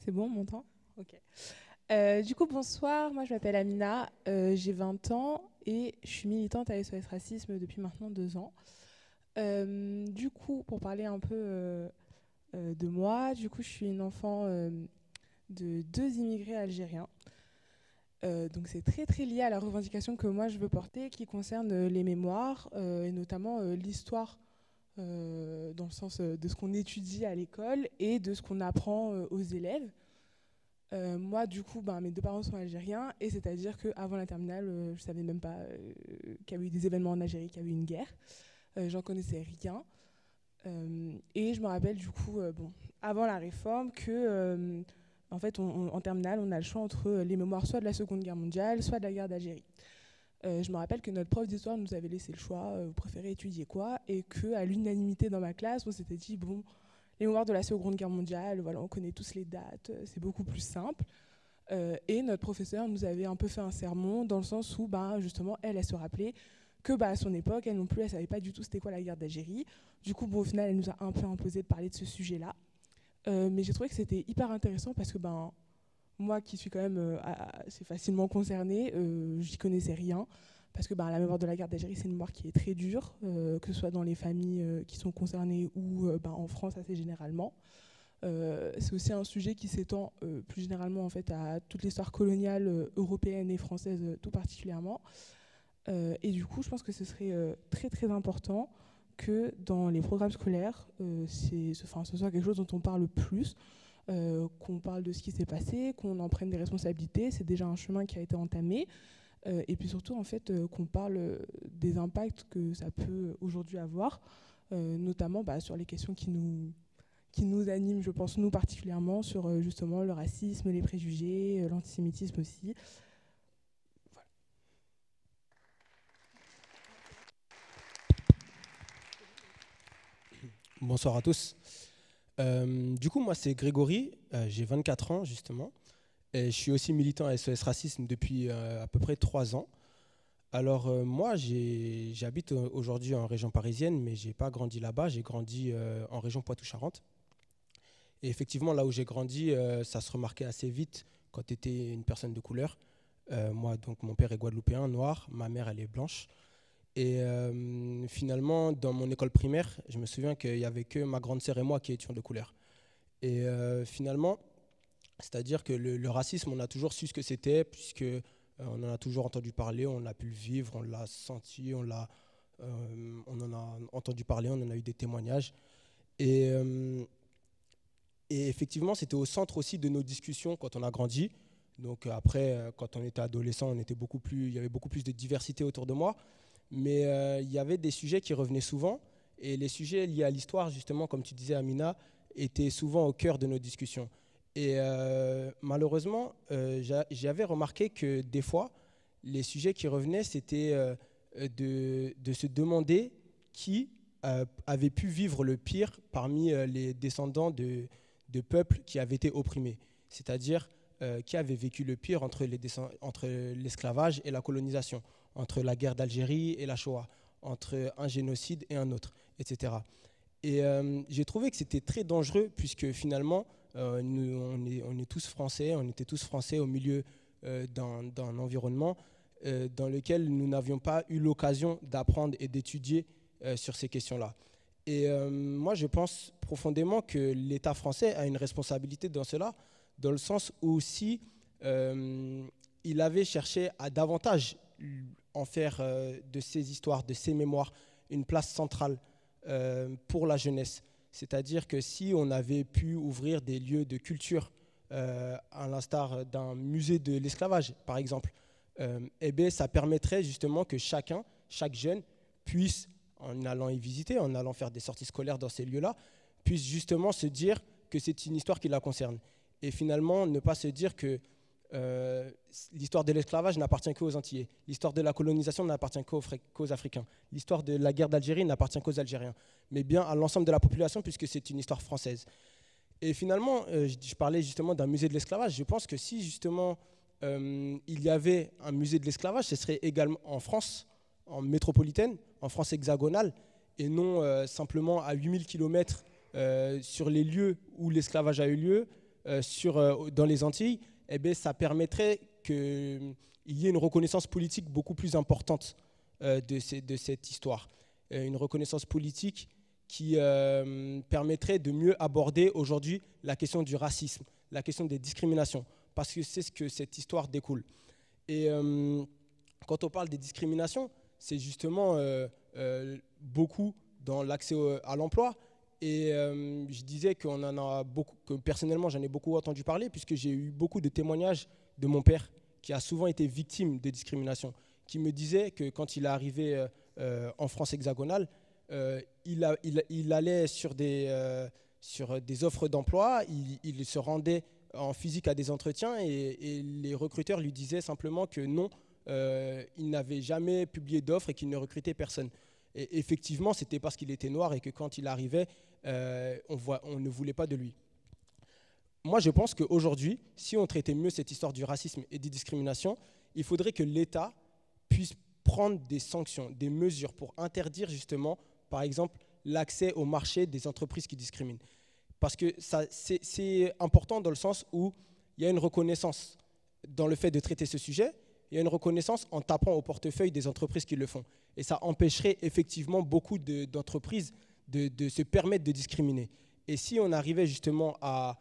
C'est bon, on m'entend ? Ok. Du coup, bonsoir, moi je m'appelle Amina, j'ai 20 ans et je suis militante à SOS Racisme depuis maintenant 2 ans. Du coup, pour parler un peu de moi, du coup je suis une enfant de 2 immigrés algériens. Donc c'est très très lié à la revendication que moi je veux porter qui concerne les mémoires et notamment l'histoire dans le sens de ce qu'on étudie à l'école et de ce qu'on apprend aux élèves. Moi, du coup, mes 2 parents sont algériens, et c'est-à-dire qu'avant la terminale, je ne savais même pas qu'il y avait eu des événements en Algérie, qu'il y avait eu une guerre. J'en connaissais rien. Et je me rappelle, du coup, avant la réforme, que, en fait, en terminale, on a le choix entre les mémoires soit de la Seconde Guerre mondiale, soit de la guerre d'Algérie. Je me rappelle que notre prof d'histoire nous avait laissé le choix, vous préférez étudier quoi, et qu'à l'unanimité dans ma classe, on s'était dit, bon, les mémoires de la Seconde Guerre mondiale, voilà, on connaît tous les dates, c'est beaucoup plus simple. Et notre professeur nous avait un peu fait un sermon dans le sens où, justement, elle se rappelait que à son époque, elle non plus, elle ne savait pas du tout c'était quoi la guerre d'Algérie. Du coup, au final, elle nous a un peu imposé de parler de ce sujet-là. Mais j'ai trouvé que c'était hyper intéressant parce que moi qui suis quand même assez facilement concernée, j'y connaissais rien. Parce que la mémoire de la guerre d'Algérie, c'est une mémoire qui est très dure, que ce soit dans les familles qui sont concernées ou en France assez généralement. C'est aussi un sujet qui s'étend plus généralement en fait, à toute l'histoire coloniale européenne et française tout particulièrement. Et du coup, je pense que ce serait très très important que dans les programmes scolaires, ce soit quelque chose dont on parle plus, qu'on parle de ce qui s'est passé, qu'on en prenne des responsabilités. C'est déjà un chemin qui a été entamé. Et puis surtout, en fait, qu'on parle des impacts que ça peut aujourd'hui avoir, notamment sur les questions qui nous animent, je pense, nous particulièrement, sur justement le racisme, les préjugés, l'antisémitisme aussi. Voilà. Bonsoir à tous. Du coup, moi, c'est Grégory, j'ai 24 ans, justement. Et je suis aussi militant à SOS Racisme depuis à peu près 3 ans. Alors moi, j'habite aujourd'hui en région parisienne, mais je n'ai pas grandi là-bas. J'ai grandi en région Poitou-Charentes. Et effectivement, là où j'ai grandi, ça se remarquait assez vite quand tu étais une personne de couleur. Moi, donc, mon père est guadeloupéen, noir. Ma mère, elle est blanche. Et finalement, dans mon école primaire, je me souviens qu'il n'y avait que ma grande sœur et moi qui étions de couleur. Et finalement, c'est-à-dire que le racisme, on a toujours su ce que c'était, puisque on en a toujours entendu parler, on a pu le vivre, on l'a senti, on en a entendu parler, on en a eu des témoignages. Et effectivement, c'était au centre aussi de nos discussions quand on a grandi. Donc après, quand on était adolescent, il y avait beaucoup plus de diversité autour de moi. Mais il y avait des sujets qui revenaient souvent. Et les sujets liés à l'histoire, justement, comme tu disais, Amina, étaient souvent au cœur de nos discussions. Et malheureusement, j'avais remarqué que des fois, les sujets qui revenaient, c'était de se demander qui avait pu vivre le pire parmi les descendants de peuples qui avaient été opprimés. C'est-à-dire qui avait vécu le pire entre l'esclavage et la colonisation, entre la guerre d'Algérie et la Shoah, entre un génocide et un autre, etc. Et j'ai trouvé que c'était très dangereux puisque finalement, on est tous français, on était tous français au milieu d'un environnement dans lequel nous n'avions pas eu l'occasion d'apprendre et d'étudier sur ces questions-là. Et moi, je pense profondément que l'État français a une responsabilité dans cela, dans le sens où si il avait cherché à davantage en faire de ces histoires, de ces mémoires, une place centrale pour la jeunesse. C'est-à-dire que si on avait pu ouvrir des lieux de culture, à l'instar d'un musée de l'esclavage, par exemple, ça permettrait justement que chaque jeune puisse, en allant y visiter, en allant faire des sorties scolaires dans ces lieux-là, puisse justement se dire que c'est une histoire qui la concerne. Et finalement, ne pas se dire que l'histoire de l'esclavage n'appartient qu'aux Antillais. L'histoire de la colonisation n'appartient qu'aux Africains. L'histoire de la guerre d'Algérie n'appartient qu'aux Algériens, mais bien à l'ensemble de la population puisque c'est une histoire française. Et finalement, je parlais justement d'un musée de l'esclavage. Je pense que si justement il y avait un musée de l'esclavage, ce serait également en France, en métropolitaine, en France hexagonale, et non simplement à 8000 km sur les lieux où l'esclavage a eu lieu, dans les Antilles. Ça permettrait qu'il y ait une reconnaissance politique beaucoup plus importante de cette histoire. Une reconnaissance politique qui permettrait de mieux aborder aujourd'hui la question du racisme, la question des discriminations, parce que c'est ce que cette histoire découle. Et quand on parle des discriminations, c'est justement beaucoup dans l'accès à l'emploi. Et je disais qu'on en a beaucoup, que personnellement j'en ai beaucoup entendu parler, puisque j'ai eu beaucoup de témoignages de mon père qui a souvent été victime de discrimination, qui me disait que quand il est arrivé en France hexagonale, il allait sur des offres d'emploi, il se rendait en physique à des entretiens et les recruteurs lui disaient simplement que non, il n'avait jamais publié d'offres et qu'il ne recrutait personne. Et effectivement, c'était parce qu'il était noir et que quand il arrivait, on ne voulait pas de lui. Moi, je pense qu'aujourd'hui, si on traitait mieux cette histoire du racisme et des discriminations, il faudrait que l'État puisse prendre des sanctions, des mesures pour interdire justement, par exemple, l'accès au marché des entreprises qui discriminent. Parce que c'est important dans le sens où il y a une reconnaissance dans le fait de traiter ce sujet, il y a une reconnaissance en tapant au portefeuille des entreprises qui le font. Et ça empêcherait effectivement beaucoup d'entreprises de se permettre de discriminer. Et si on arrivait justement à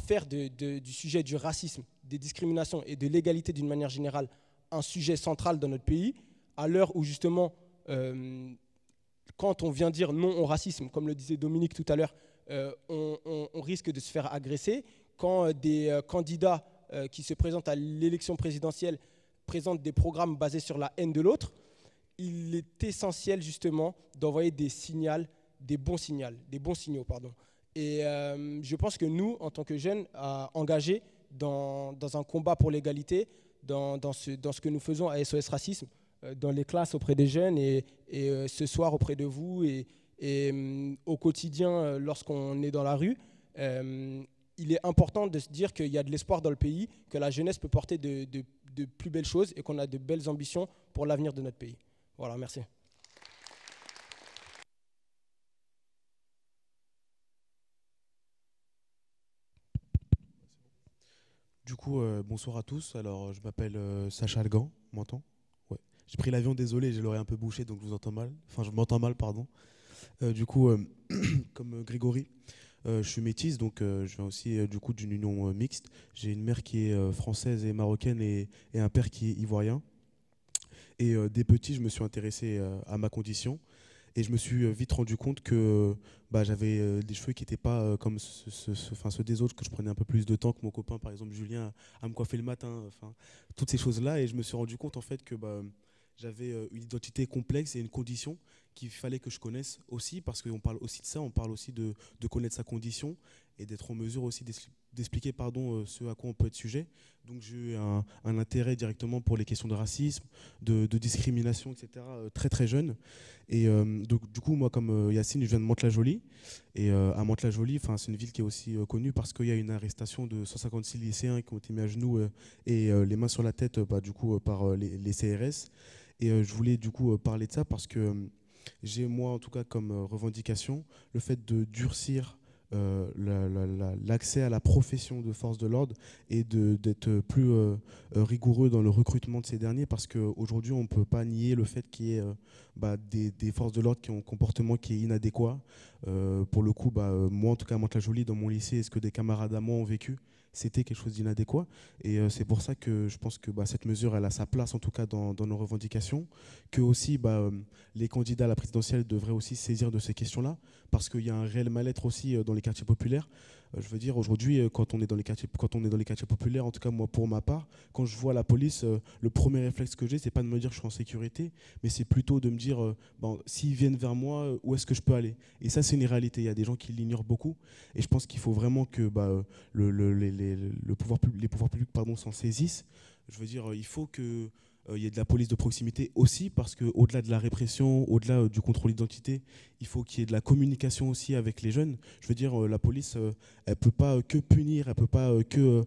faire du sujet du racisme, des discriminations et de l'égalité d'une manière générale un sujet central dans notre pays, à l'heure où justement, quand on vient dire non au racisme, comme le disait Dominique tout à l'heure, on risque de se faire agresser. Quand des candidats qui se présentent à l'élection présidentielle présentent des programmes basés sur la haine de l'autre, il est essentiel justement d'envoyer des bons signaux. Et je pense que nous, en tant que jeunes engagés dans un combat pour l'égalité, dans ce que nous faisons à SOS Racisme, dans les classes auprès des jeunes et ce soir auprès de vous et au quotidien lorsqu'on est dans la rue, il est important de se dire qu'il y a de l'espoir dans le pays, que la jeunesse peut porter de plus belles choses et qu'on a de belles ambitions pour l'avenir de notre pays. Voilà, merci. Du coup, bonsoir à tous. Alors, je m'appelle Sacha Algan, on m'entend? Ouais. J'ai pris l'avion, désolé, j'ai l'oreille un peu bouchée, donc je vous entends mal. Enfin, je m'entends mal, pardon. Du coup, comme Grégory, je suis métisse, donc je viens aussi du coup d'une union mixte. J'ai une mère qui est française et marocaine et un père qui est ivoirien. Et dès petit, je me suis intéressé à ma condition. Et je me suis vite rendu compte que j'avais des cheveux qui n'étaient pas comme ceux des autres, que je prenais un peu plus de temps que mon copain, par exemple Julien, à me coiffer le matin. Toutes ces choses-là. Et je me suis rendu compte en fait que j'avais une identité complexe et une condition qu'il fallait que je connaisse aussi, parce qu'on parle aussi de ça, on parle aussi de connaître sa condition et d'être en mesure aussi d'expliquer ce à quoi on peut être sujet. Donc j'ai eu un intérêt directement pour les questions de racisme, de discrimination, etc. Très très jeune. Et donc du coup, moi comme Yacine, je viens de Mantes-la-Jolie. Et à Mantes-la-Jolie, c'est une ville qui est aussi connue parce qu'il y a une arrestation de 156 lycéens qui ont été mis à genoux et les mains sur la tête par les CRS. Et je voulais du coup parler de ça parce que j'ai moi en tout cas comme revendication le fait de durcir l'accès à la profession de force de l'ordre et d'être plus rigoureux dans le recrutement de ces derniers, parce qu'aujourd'hui on ne peut pas nier le fait qu'il y ait des forces de l'ordre qui ont un comportement qui est inadéquat. Pour le coup, moi en tout cas à Mantes-la-Jolie, dans mon lycée, ce que des camarades à moi ont vécu, c'était quelque chose d'inadéquat. Et c'est pour ça que je pense que cette mesure, elle a sa place en tout cas dans nos revendications, que aussi les candidats à la présidentielle devraient aussi saisir de ces questions-là, parce qu'il y a un réel mal-être aussi dans les quartiers populaires. Je veux dire, aujourd'hui, quand on est dans les quartiers populaires, en tout cas moi pour ma part, quand je vois la police, le premier réflexe que j'ai, c'est pas de me dire que je suis en sécurité, mais c'est plutôt de me dire, s'ils viennent vers moi, où est-ce que je peux aller? Et ça, c'est une réalité. Il y a des gens qui l'ignorent beaucoup, et je pense qu'il faut vraiment que les pouvoirs publics s'en saisissent. Je veux dire, il faut que il y ait de la police de proximité aussi, parce qu'au-delà de la répression, au-delà du contrôle d'identité, il faut qu'il y ait de la communication aussi avec les jeunes. Je veux dire, la police, elle ne peut pas que punir, elle ne peut pas que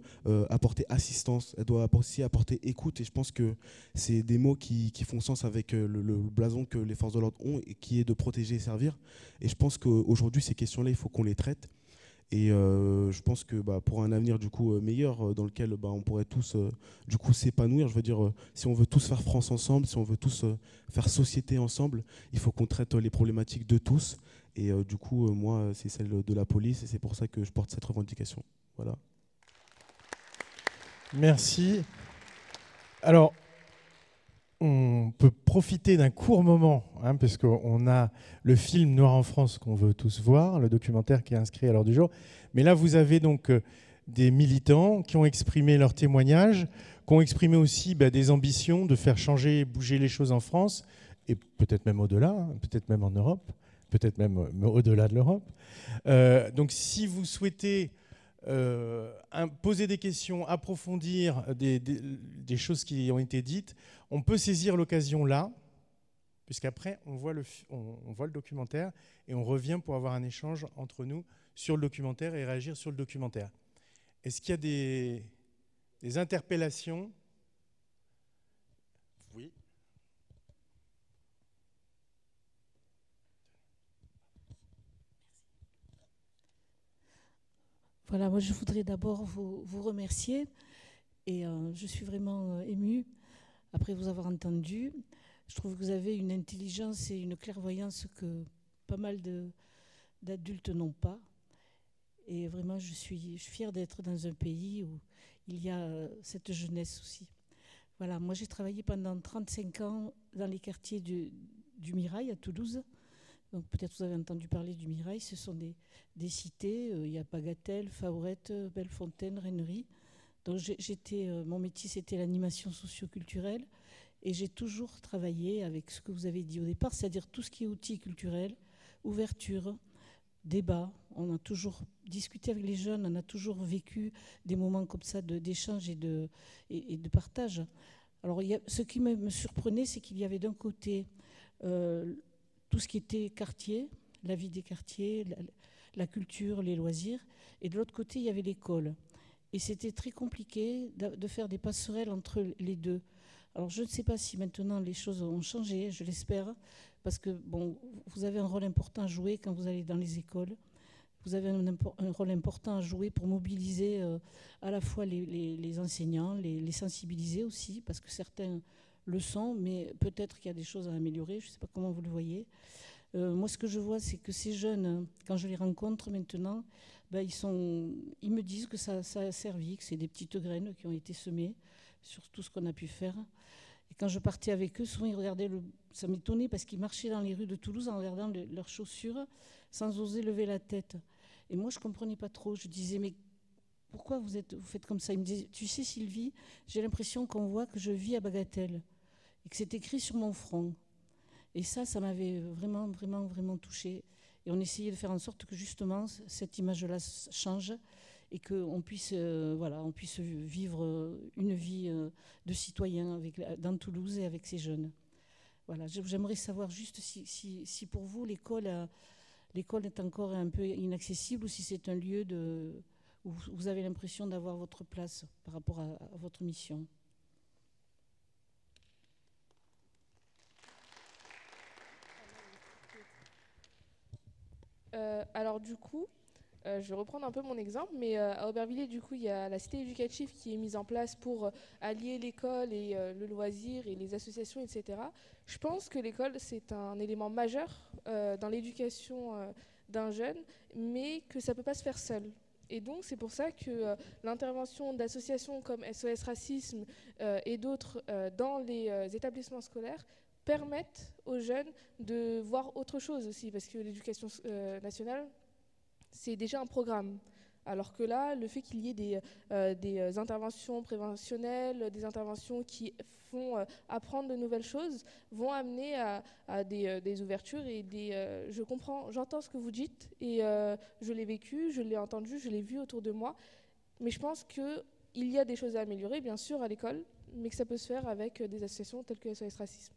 apporter assistance, elle doit aussi apporter écoute. Et je pense que c'est des mots qui font sens avec le blason que les forces de l'ordre ont, et qui est de protéger et servir. Et je pense qu'aujourd'hui, ces questions-là, il faut qu'on les traite. Et je pense que pour un avenir du coup meilleur, dans lequel on pourrait tous du coup s'épanouir, je veux dire, si on veut tous faire France ensemble, si on veut tous faire société ensemble, il faut qu'on traite les problématiques de tous. Et du coup, moi, c'est celle de la police, et c'est pour ça que je porte cette revendication. Voilà. Merci. Alors, on peut profiter d'un court moment, parce qu'on a le film Noir en France qu'on veut tous voir, le documentaire qui est inscrit à l'ordre du jour. Mais là, vous avez donc des militants qui ont exprimé leur témoignage, qui ont exprimé aussi des ambitions de faire changer, bouger les choses en France, et peut-être même au-delà, peut-être même en Europe, peut-être même au-delà de l'Europe. Donc si vous souhaitez poser des questions, approfondir des choses qui ont été dites, on peut saisir l'occasion là, puisqu'après on voit le documentaire et on revient pour avoir un échange entre nous sur le documentaire et réagir sur le documentaire. Est-ce qu'il y a des interpellations? Oui. Voilà, moi je voudrais d'abord vous remercier, et je suis vraiment émue après vous avoir entendu. Je trouve que vous avez une intelligence et une clairvoyance que pas mal d'adultes n'ont pas. Et vraiment, je suis fière d'être dans un pays où il y a cette jeunesse aussi. Voilà, moi j'ai travaillé pendant 35 ans dans les quartiers du Mirail à Toulouse. Donc peut-être vous avez entendu parler du Mirail, ce sont des cités, il y a Bagatelle, Faurette, Bellefontaine, Rennery. Donc mon métier c'était l'animation socio-culturelle, et j'ai toujours travaillé avec ce que vous avez dit au départ, c'est-à-dire tout ce qui est outils culturels, ouverture, débat. On a toujours discuté avec les jeunes, on a toujours vécu des moments comme ça d'échange et de partage. Alors ce qui me surprenait, c'est qu'il y avait d'un côté tout ce qui était quartier, la vie des quartiers, la culture, les loisirs, et de l'autre côté, il y avait l'école. Et c'était très compliqué de faire des passerelles entre les deux. Alors je ne sais pas si maintenant les choses ont changé, je l'espère, parce que bon, vous avez un rôle important à jouer quand vous allez dans les écoles. Vous avez un rôle important à jouer pour mobiliser à la fois les enseignants, les sensibiliser aussi, parce que certains le sont, mais peut-être qu'il y a des choses à améliorer, je ne sais pas comment vous le voyez. Moi, ce que je vois, c'est que ces jeunes, quand je les rencontre maintenant, ben, ils me disent que ça a servi, que c'est des petites graines qui ont été semées sur tout ce qu'on a pu faire. Et quand je partais avec eux, souvent ils regardaient, ça m'étonnait parce qu'ils marchaient dans les rues de Toulouse en regardant leurs chaussures sans oser lever la tête. Et moi, je ne comprenais pas trop. Je disais, mais pourquoi vous faites comme ça? Ils me disaient, tu sais Sylvie, j'ai l'impression qu'on voit que je vis à Bagatelle et que c'est écrit sur mon front. Et ça m'avait vraiment, vraiment, vraiment touchée. Et on essayait de faire en sorte que justement cette image-là change et qu'on puisse, on puisse vivre une vie de citoyen dans Toulouse et avec ces jeunes. Voilà, j'aimerais savoir juste si pour vous l'école est encore un peu inaccessible ou si c'est un lieu où vous avez l'impression d'avoir votre place par rapport à votre mission. Alors du coup, je vais reprendre un peu mon exemple, mais à Aubervilliers, du coup, il y a la cité éducative qui est mise en place pour allier l'école et le loisir et les associations, etc. Je pense que l'école, c'est un élément majeur dans l'éducation d'un jeune, mais que ça ne peut pas se faire seul. Et donc, c'est pour ça que l'intervention d'associations comme SOS Racisme et d'autres dans les établissements scolaires permettent aux jeunes de voir autre chose aussi, parce que l'éducation nationale, c'est déjà un programme. Alors que là, le fait qu'il y ait des interventions préventionnelles, des interventions qui font apprendre de nouvelles choses, vont amener à des ouvertures et je comprends, j'entends ce que vous dites et je l'ai vécu, je l'ai entendu, je l'ai vu autour de moi. Mais je pense qu'il y a des choses à améliorer, bien sûr, à l'école, mais que ça peut se faire avec des associations telles que SOS Racisme.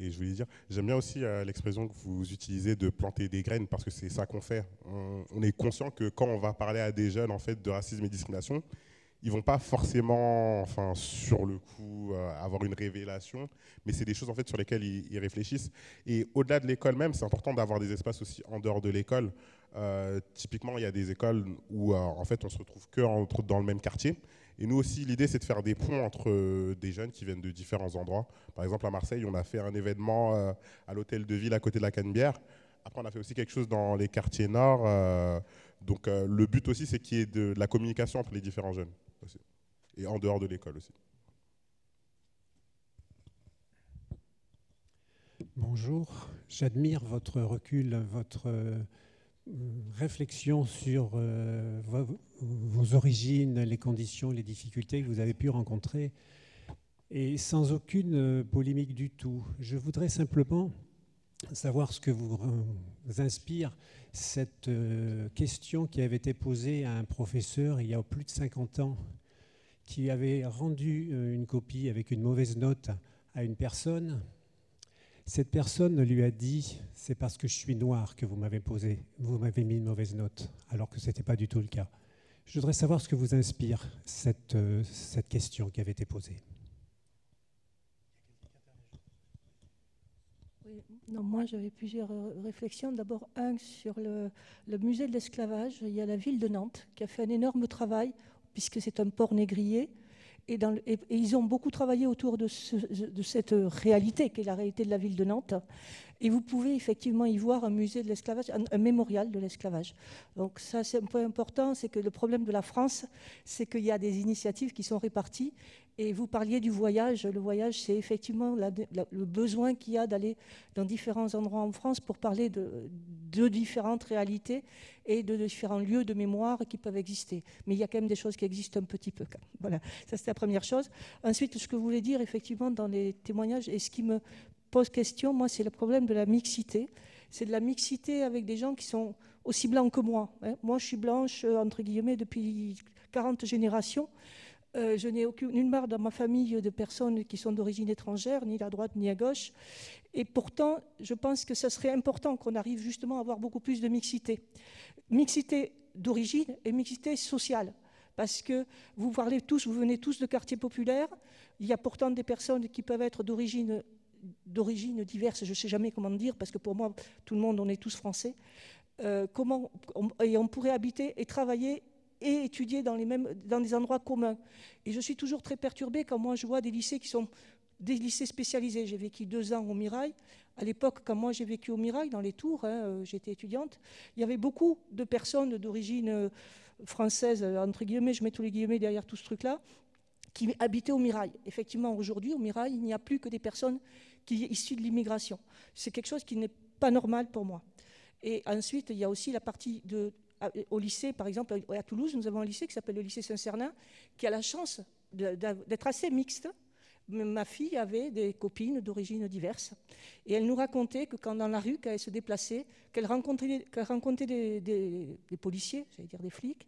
Et je voulais dire, j'aime bien aussi l'expression que vous utilisez de planter des graines, parce que c'est ça qu'on fait. On est conscient que quand on va parler à des jeunes en fait, de racisme et discrimination, ils ne vont pas forcément, sur le coup, avoir une révélation, mais c'est des choses en fait, sur lesquelles ils réfléchissent. Et au-delà de l'école même, c'est important d'avoir des espaces aussi en dehors de l'école. Typiquement, il y a des écoles où en fait, on se retrouve que dans le même quartier. Et nous aussi, l'idée, c'est de faire des ponts entre des jeunes qui viennent de différents endroits. Par exemple, à Marseille, on a fait un événement à l'hôtel de ville à côté de la Canebière. Après, on a fait aussi quelque chose dans les quartiers nord. Donc, le but aussi, c'est qu'il y ait de la communication entre les différents jeunes aussi. Et en dehors de l'école aussi. Bonjour, j'admire votre recul, votre réflexion sur vos origines, les conditions, les difficultés que vous avez pu rencontrer, et sans aucune polémique du tout. Je voudrais simplement savoir ce que vous inspire cette question qui avait été posée à un professeur il y a plus de 50 ans, qui avait rendu une copie avec une mauvaise note à une personne. Cette personne lui a dit « c'est parce que je suis noir que vous m'avez mis une mauvaise note », alors que ce n'était pas du tout le cas. Je voudrais savoir ce que vous inspire cette question qui avait été posée. Oui, non, moi j'avais plusieurs réflexions. D'abord, sur le musée de l'esclavage. Il y a la ville de Nantes qui a fait un énorme travail, puisque c'est un port négrier. Et ils ont beaucoup travaillé autour de cette réalité, qui est la réalité de la ville de Nantes. Et vous pouvez effectivement y voir un musée de l'esclavage, un mémorial de l'esclavage. Donc ça, c'est un point important, c'est que le problème de la France, c'est qu'il y a des initiatives qui sont réparties. Et vous parliez du voyage. Le voyage, c'est effectivement le besoin qu'il y a d'aller dans différents endroits en France pour parler de différentes réalités et de différents lieux de mémoire qui peuvent exister. Mais il y a quand même des choses qui existent un petit peu. Voilà, ça c'est la première chose. Ensuite, ce que vous voulez dire, effectivement, dans les témoignages, et ce qui me pose question, moi, c'est le problème de la mixité. C'est de la mixité avec des gens qui sont aussi blancs que moi. Moi, je suis blanche, entre guillemets, depuis 40 générations. Je n'ai nulle part dans ma famille de personnes qui sont d'origine étrangère, ni à droite ni à gauche. Et pourtant, je pense que ce serait important qu'on arrive justement à avoir beaucoup plus de mixité. Mixité d'origine et mixité sociale. Parce que vous parlez tous, vous venez tous de quartiers populaires. Il y a pourtant des personnes qui peuvent être d'origine diverses, je ne sais jamais comment dire, parce que pour moi, tout le monde, on est tous français. Et on pourrait habiter et travailler et étudier dans des endroits communs. Et je suis toujours très perturbée quand moi je vois des lycées qui sont des lycées spécialisés. J'ai vécu 2 ans au Mirail. À l'époque, quand moi j'ai vécu au Mirail, dans les Tours, j'étais étudiante, il y avait beaucoup de personnes d'origine française, entre guillemets, je mets tous les guillemets derrière tout ce truc-là, qui habitaient au Mirail. Effectivement, aujourd'hui, au Mirail, il n'y a plus que des personnes issues de l'immigration. C'est quelque chose qui n'est pas normal pour moi. Et ensuite, il y a aussi la partie au lycée, par exemple, à Toulouse, nous avons un lycée qui s'appelle le lycée Saint-Cernin, qui a la chance d'être assez mixte. Ma fille avait des copines d'origine diverses. Et elle nous racontait que quand dans la rue, quand elle se déplaçait, qu'elle rencontrait des policiers, j'allais dire des flics,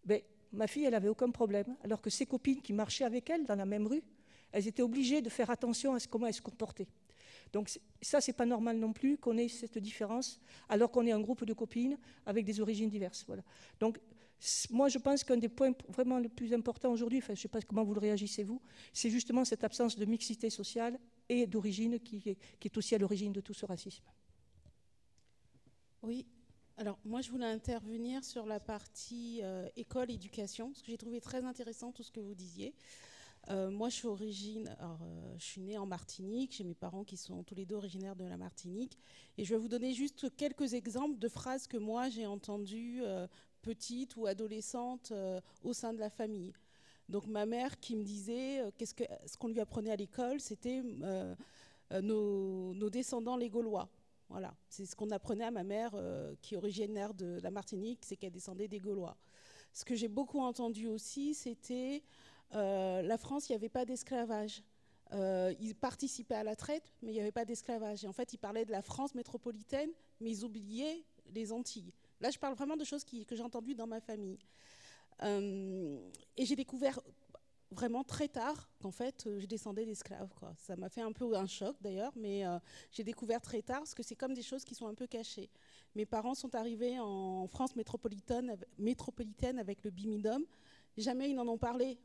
ben, ma fille, elle n'avait aucun problème. Alors que ses copines qui marchaient avec elle dans la même rue, elles étaient obligées de faire attention à comment elles se comportaient. Donc ça, c'est pas normal non plus qu'on ait cette différence, alors qu'on est un groupe de copines avec des origines diverses. Voilà. Donc moi, je pense qu'un des points vraiment les plus importants aujourd'hui, enfin, je ne sais pas comment vous le réagissez vous, c'est justement cette absence de mixité sociale et d'origine qui est aussi à l'origine de tout ce racisme. Oui. Alors, moi, je voulais intervenir sur la partie école, éducation, parce que j'ai trouvé très intéressant tout ce que vous disiez. Moi, je suis née en Martinique, j'ai mes parents qui sont tous les deux originaires de la Martinique, et je vais vous donner juste quelques exemples de phrases que moi j'ai entendues petite ou adolescente au sein de la famille. Donc ma mère qui me disait ce qu'on lui apprenait à l'école, c'était nos descendants les Gaulois. Voilà, c'est ce qu'on apprenait à ma mère qui est originaire de la Martinique, c'est qu'elle descendait des Gaulois. Ce que j'ai beaucoup entendu aussi, c'était la France, il n'y avait pas d'esclavage. Ils participaient à la traite, mais il n'y avait pas d'esclavage. Et en fait, ils parlaient de la France métropolitaine, mais ils oubliaient les Antilles. Là, je parle vraiment de choses que j'ai entendues dans ma famille. Et j'ai découvert vraiment très tard qu'en fait, je descendais d'esclaves, quoi. Ça m'a fait un peu un choc d'ailleurs, mais j'ai découvert très tard parce que c'est comme des choses qui sont un peu cachées. Mes parents sont arrivés en France métropolitaine avec le Bimidum. Jamais ils n'en ont parlé.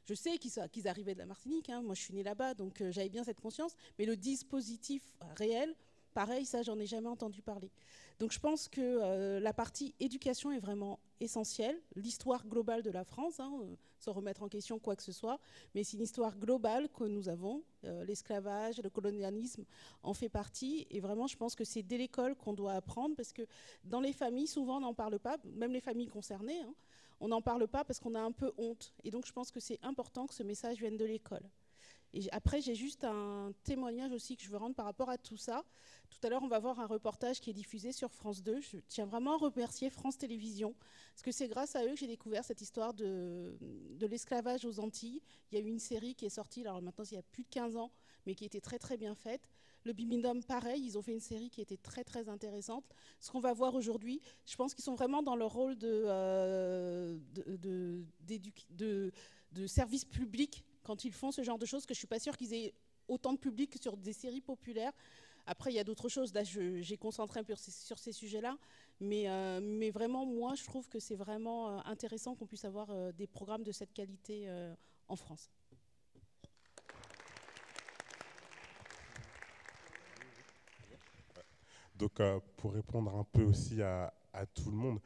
Je sais qu'ils arrivaient de la Martinique, hein. Moi je suis née là-bas, donc j'avais bien cette conscience. Mais le dispositif réel, pareil, ça j'en ai jamais entendu parler. Donc je pense que la partie éducation est vraiment essentielle. L'histoire globale de la France, hein, sans remettre en question quoi que ce soit, mais c'est une histoire globale que nous avons. L'esclavage, le colonialisme en fait partie. Et vraiment, je pense que c'est dès l'école qu'on doit apprendre, parce que dans les familles, souvent on n'en parle pas, même les familles concernées, hein, on n'en parle pas parce qu'on a un peu honte. Et donc, je pense que c'est important que ce message vienne de l'école. Et après, j'ai juste un témoignage aussi que je veux rendre par rapport à tout ça. Tout à l'heure, on va voir un reportage qui est diffusé sur France 2. Je tiens vraiment à remercier France Télévisions, parce que c'est grâce à eux que j'ai découvert cette histoire de l'esclavage aux Antilles. Il y a eu une série qui est sortie, alors maintenant, il y a plus de 15 ans, mais qui était très, très bien faite. Le Bimidum, pareil, ils ont fait une série qui était très, très intéressante. Ce qu'on va voir aujourd'hui, je pense qu'ils sont vraiment dans leur rôle de service public quand ils font ce genre de choses, que je ne suis pas sûre qu'ils aient autant de public que sur des séries populaires. Après, il y a d'autres choses. Là, j'ai concentré un peu sur ces sujets-là. Mais vraiment, moi, je trouve que c'est vraiment intéressant qu'on puisse avoir des programmes de cette qualité en France. Donc, pour répondre un peu aussi à tout le monde,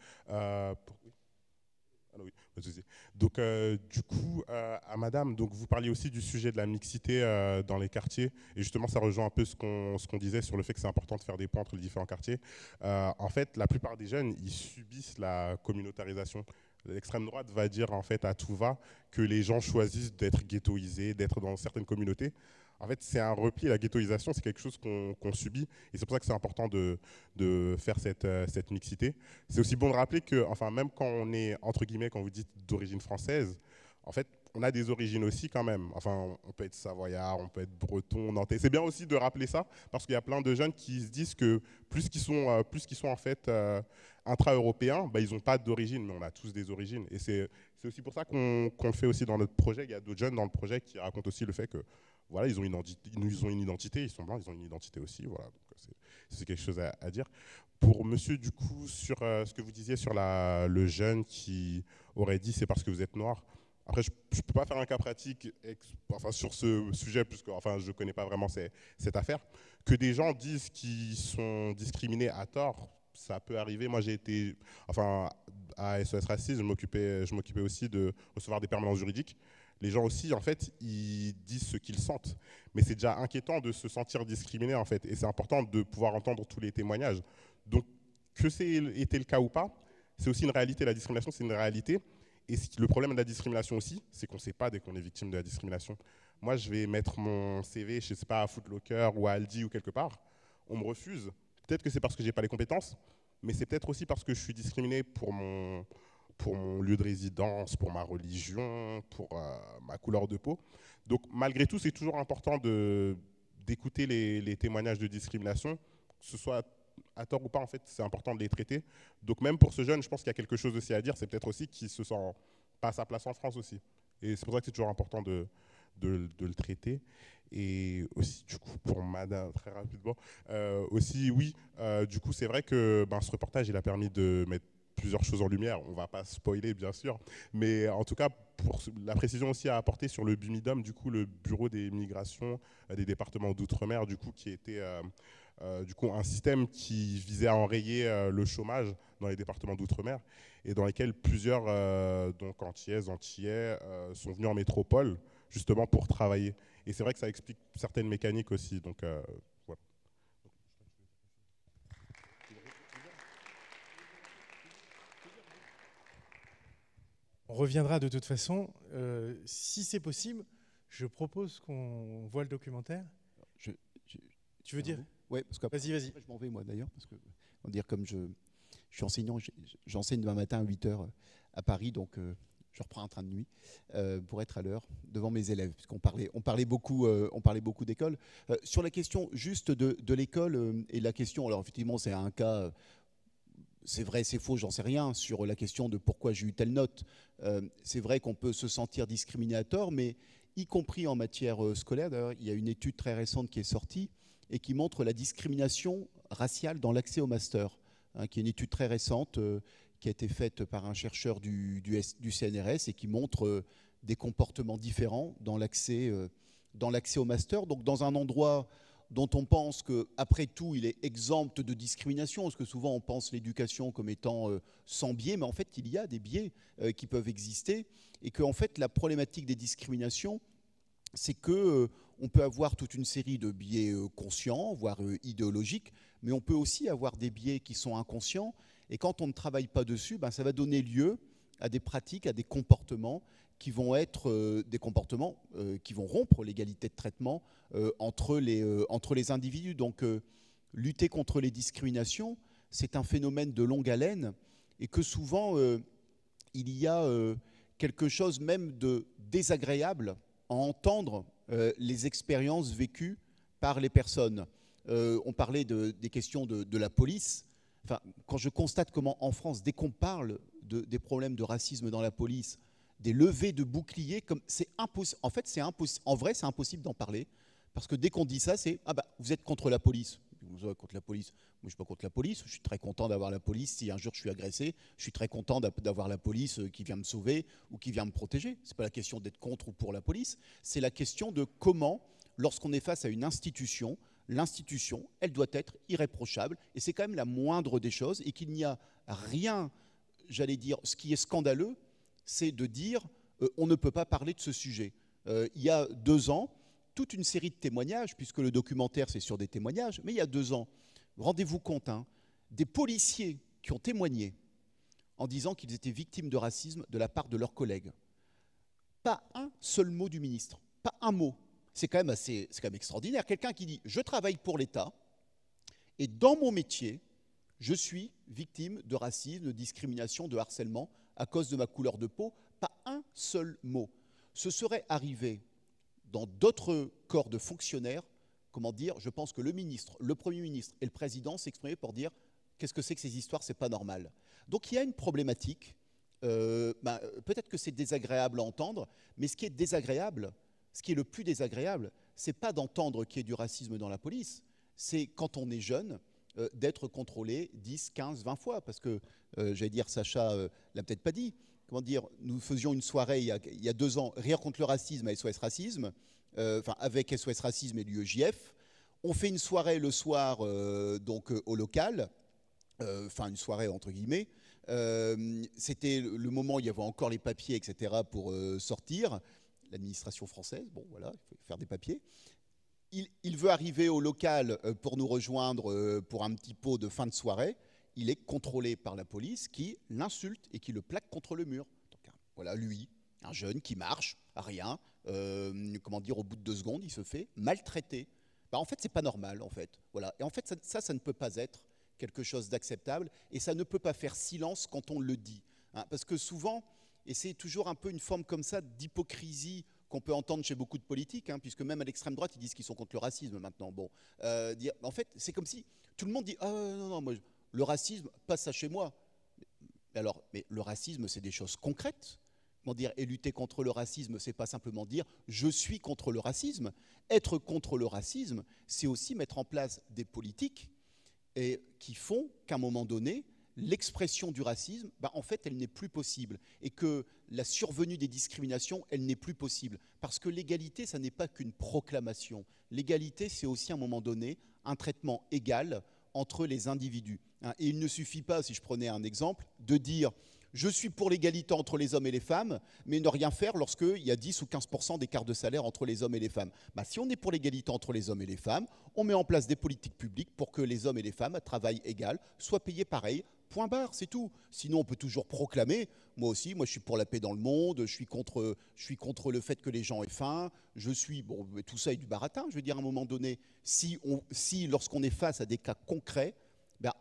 oui, pas de souci. Donc, du coup, à madame, donc, vous parliez aussi du sujet de la mixité dans les quartiers. Et justement, ça rejoint un peu ce qu'on disait sur le fait que c'est important de faire des ponts entre les différents quartiers. En fait, la plupart des jeunes, ils subissent la communautarisation. L'extrême droite va dire, en fait, à tout va, que les gens choisissent d'être ghettoisés, d'être dans certaines communautés. En fait, c'est un repli, la ghettoisation, c'est quelque chose qu'on subit. Et c'est pour ça que c'est important de faire cette mixité. C'est aussi bon de rappeler que, enfin, même quand on est, entre guillemets, quand vous dites d'origine française, en fait, on a des origines aussi quand même. Enfin, on peut être savoyard, on peut être breton, nantais. C'est bien aussi de rappeler ça, parce qu'il y a plein de jeunes qui se disent que plus qu'ils sont en fait intra-européens, bah, ils n'ont pas d'origine, mais on a tous des origines. Et c'est aussi pour ça qu'on le fait aussi dans notre projet. Il y a d'autres jeunes dans le projet qui racontent aussi le fait que voilà, ils ont une identité, ils sont blancs, ils ont une identité aussi. Voilà, donc c'est quelque chose à dire. Pour monsieur, du coup, sur ce que vous disiez sur le jeune qui aurait dit c'est parce que vous êtes noir. Après, je ne peux pas faire un cas pratique sur ce sujet, puisque je ne connais pas vraiment cette affaire. Que des gens disent qu'ils sont discriminés à tort, ça peut arriver. Moi, j'ai été, à SOS Racisme, je m'occupais aussi de recevoir des permanences juridiques. Les gens aussi, en fait, ils disent ce qu'ils sentent. Mais c'est déjà inquiétant de se sentir discriminé, en fait. Et c'est important de pouvoir entendre tous les témoignages. Donc, que c'est été le cas ou pas, c'est aussi une réalité. La discrimination, c'est une réalité. Et le problème de la discrimination aussi, c'est qu'on ne sait pas dès qu'on est victime de la discrimination. Moi, je vais mettre mon CV, je ne sais pas, à Foot Locker ou à Aldi ou quelque part. On me refuse. Peut-être que c'est parce que je n'ai pas les compétences, mais c'est peut-être aussi parce que je suis discriminé pour mon lieu de résidence, pour ma religion, pour ma couleur de peau. Donc, malgré tout, c'est toujours important d'écouter les témoignages de discrimination, que ce soit à tort ou pas, en fait, c'est important de les traiter. Donc même pour ce jeune, je pense qu'il y a quelque chose aussi à dire. C'est peut-être aussi qu'il se sent pas à sa place en France aussi. Et c'est pour ça que c'est toujours important de le traiter. Et aussi, du coup, pour madame, très rapidement, aussi, oui, du coup, c'est vrai que ce reportage, il a permis de mettre plusieurs choses en lumière. On ne va pas spoiler, bien sûr. Mais en tout cas, pour la précision aussi à apporter sur le BUMIDOM, du coup, le Bureau des migrations des départements d'outre-mer, du coup, qui était... du coup, un système qui visait à enrayer le chômage dans les départements d'outre-mer et dans lesquels plusieurs donc Antillaises, Antillais sont venus en métropole justement pour travailler. Et c'est vrai que ça explique certaines mécaniques aussi. Donc, voilà. On reviendra de toute façon. Si c'est possible, je propose qu'on voit le documentaire. Tu veux dire ? Ouais, parce qu'après, vas-y. Je m'en vais moi d'ailleurs, parce que on dire comme je suis enseignant, j'enseigne demain matin à 8h à Paris, donc je reprends un train de nuit pour être à l'heure devant mes élèves, puisqu'on parlait beaucoup d'école. Sur la question juste de l'école et la question, alors effectivement c'est un cas, c'est vrai, c'est faux, j'en sais rien, sur la question de pourquoi j'ai eu telle note. C'est vrai qu'on peut se sentir discriminé à tort, mais y compris en matière scolaire, d'ailleurs, il y a une étude très récente qui est sortie, et qui montre la discrimination raciale dans l'accès au master, qui est une étude très récente qui a été faite par un chercheur du CNRS et qui montre des comportements différents dans l'accès au master. Donc dans un endroit dont on pense qu'après tout, il est exempt de discrimination, parce que souvent on pense l'éducation comme étant sans biais, mais en fait il y a des biais qui peuvent exister, et qu'en fait la problématique des discriminations, c'est que on peut avoir toute une série de biais conscients, voire idéologiques, mais on peut aussi avoir des biais qui sont inconscients, et quand on ne travaille pas dessus, ça va donner lieu à des pratiques, à des comportements qui vont être des comportements qui vont rompre l'égalité de traitement entre les individus. Donc lutter contre les discriminations, c'est un phénomène de longue haleine, et que souvent il y a quelque chose même de désagréable à entendre les expériences vécues par les personnes. On parlait des questions de la police. Enfin, quand je constate comment en France, dès qu'on parle des problèmes de racisme dans la police, des levées de boucliers, c'est impossible. En fait, c'est impossible. En vrai, c'est impossible d'en parler, parce que dès qu'on dit ça, c'est vous êtes contre la police. Vous êtes contre la police. Moi, je ne suis pas contre la police. Je suis très content d'avoir la police. Si un jour je suis agressé, je suis très content d'avoir la police qui vient me sauver ou qui vient me protéger. Ce n'est pas la question d'être contre ou pour la police. C'est la question de comment, lorsqu'on est face à une institution, l'institution, elle doit être irréprochable. Et c'est quand même la moindre des choses. Et qu'il n'y a rien, j'allais dire, ce qui est scandaleux, c'est de dire on ne peut pas parler de ce sujet. Il y a 2 ans, toute une série de témoignages, puisque le documentaire c'est sur des témoignages, mais il y a 2 ans, rendez-vous compte, des policiers qui ont témoigné en disant qu'ils étaient victimes de racisme de la part de leurs collègues. Pas un seul mot du ministre, pas un mot. C'est quand même extraordinaire. Quelqu'un qui dit « je travaille pour l'État et dans mon métier, je suis victime de racisme, de discrimination, de harcèlement à cause de ma couleur de peau », pas un seul mot. Ce serait arrivé dans d'autres corps de fonctionnaires, comment dire, je pense que le ministre, le Premier ministre et le Président s'exprimaient pour dire qu'est-ce que c'est que ces histoires, c'est pas normal. Donc il y a une problématique, peut-être que c'est désagréable à entendre, mais ce qui est désagréable, ce qui est le plus désagréable, c'est pas d'entendre qu'il y ait du racisme dans la police, c'est quand on est jeune, d'être contrôlé 10, 15, 20 fois, parce que, j'allais dire, Sacha l'a peut-être pas dit, comment dire, nous faisions une soirée il y a 2 ans, Rire contre le racisme à SOS Racisme, avec SOS Racisme et l'UEJF. On fait une soirée le soir donc au local, une soirée entre guillemets. C'était le moment où il y avait encore les papiers, etc. pour sortir. L'administration française, bon voilà, il faut faire des papiers. Il veut arriver au local pour nous rejoindre pour un petit pot de fin de soirée. Il est contrôlé par la police qui l'insulte et qui le plaque contre le mur. Donc, voilà, lui, un jeune qui marche, rien, comment dire, au bout de 2 secondes, il se fait maltraiter. En fait, c'est pas normal, en fait. Voilà. Et en fait, ça ne peut pas être quelque chose d'acceptable et ça ne peut pas faire silence quand on le dit. Hein, parce que souvent, et c'est toujours un peu une forme comme ça d'hypocrisie qu'on peut entendre chez beaucoup de politiques, hein, puisque même à l'extrême droite, ils disent qu'ils sont contre le racisme maintenant. Bon, en fait, c'est comme si tout le monde dit « Ah non, moi, le racisme, pas ça chez moi ». Mais le racisme, c'est des choses concrètes. Comment dire, et lutter contre le racisme, c'est pas simplement dire « je suis contre le racisme ». Être contre le racisme, c'est aussi mettre en place des politiques qui font qu'à un moment donné, l'expression du racisme, en fait, elle n'est plus possible. Et que la survenue des discriminations, elle n'est plus possible. Parce que l'égalité, ça n'est pas qu'une proclamation. L'égalité, c'est aussi à un moment donné un traitement égal entre les individus. Et il ne suffit pas, si je prenais un exemple, de dire « je suis pour l'égalité entre les hommes et les femmes », mais ne rien faire lorsqu'il y a 10 ou 15% d'écart de salaire entre les hommes et les femmes. Si on est pour l'égalité entre les hommes et les femmes, on met en place des politiques publiques pour que les hommes et les femmes, à travail égal, soient payés pareil. Point barre, c'est tout. Sinon, on peut toujours proclamer, moi aussi, moi je suis pour la paix dans le monde, je suis contre le fait que les gens aient faim, tout ça est du baratin. Je veux dire, à un moment donné, si lorsqu'on est face à des cas concrets,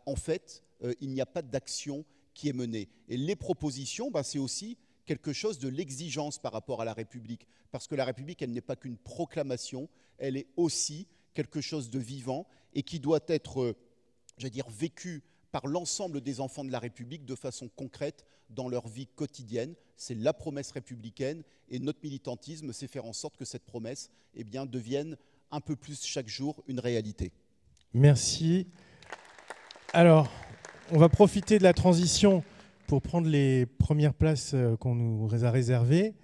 en fait, il n'y a pas d'action qui est menée. Et les propositions, c'est aussi quelque chose de l'exigence par rapport à la République. Parce que la République, elle n'est pas qu'une proclamation, elle est aussi quelque chose de vivant et qui doit être, vécu par l'ensemble des enfants de la République de façon concrète dans leur vie quotidienne. C'est la promesse républicaine et notre militantisme, c'est faire en sorte que cette promesse devienne un peu plus chaque jour une réalité. Merci. Alors, on va profiter de la transition pour prendre les premières places qu'on nous a réservées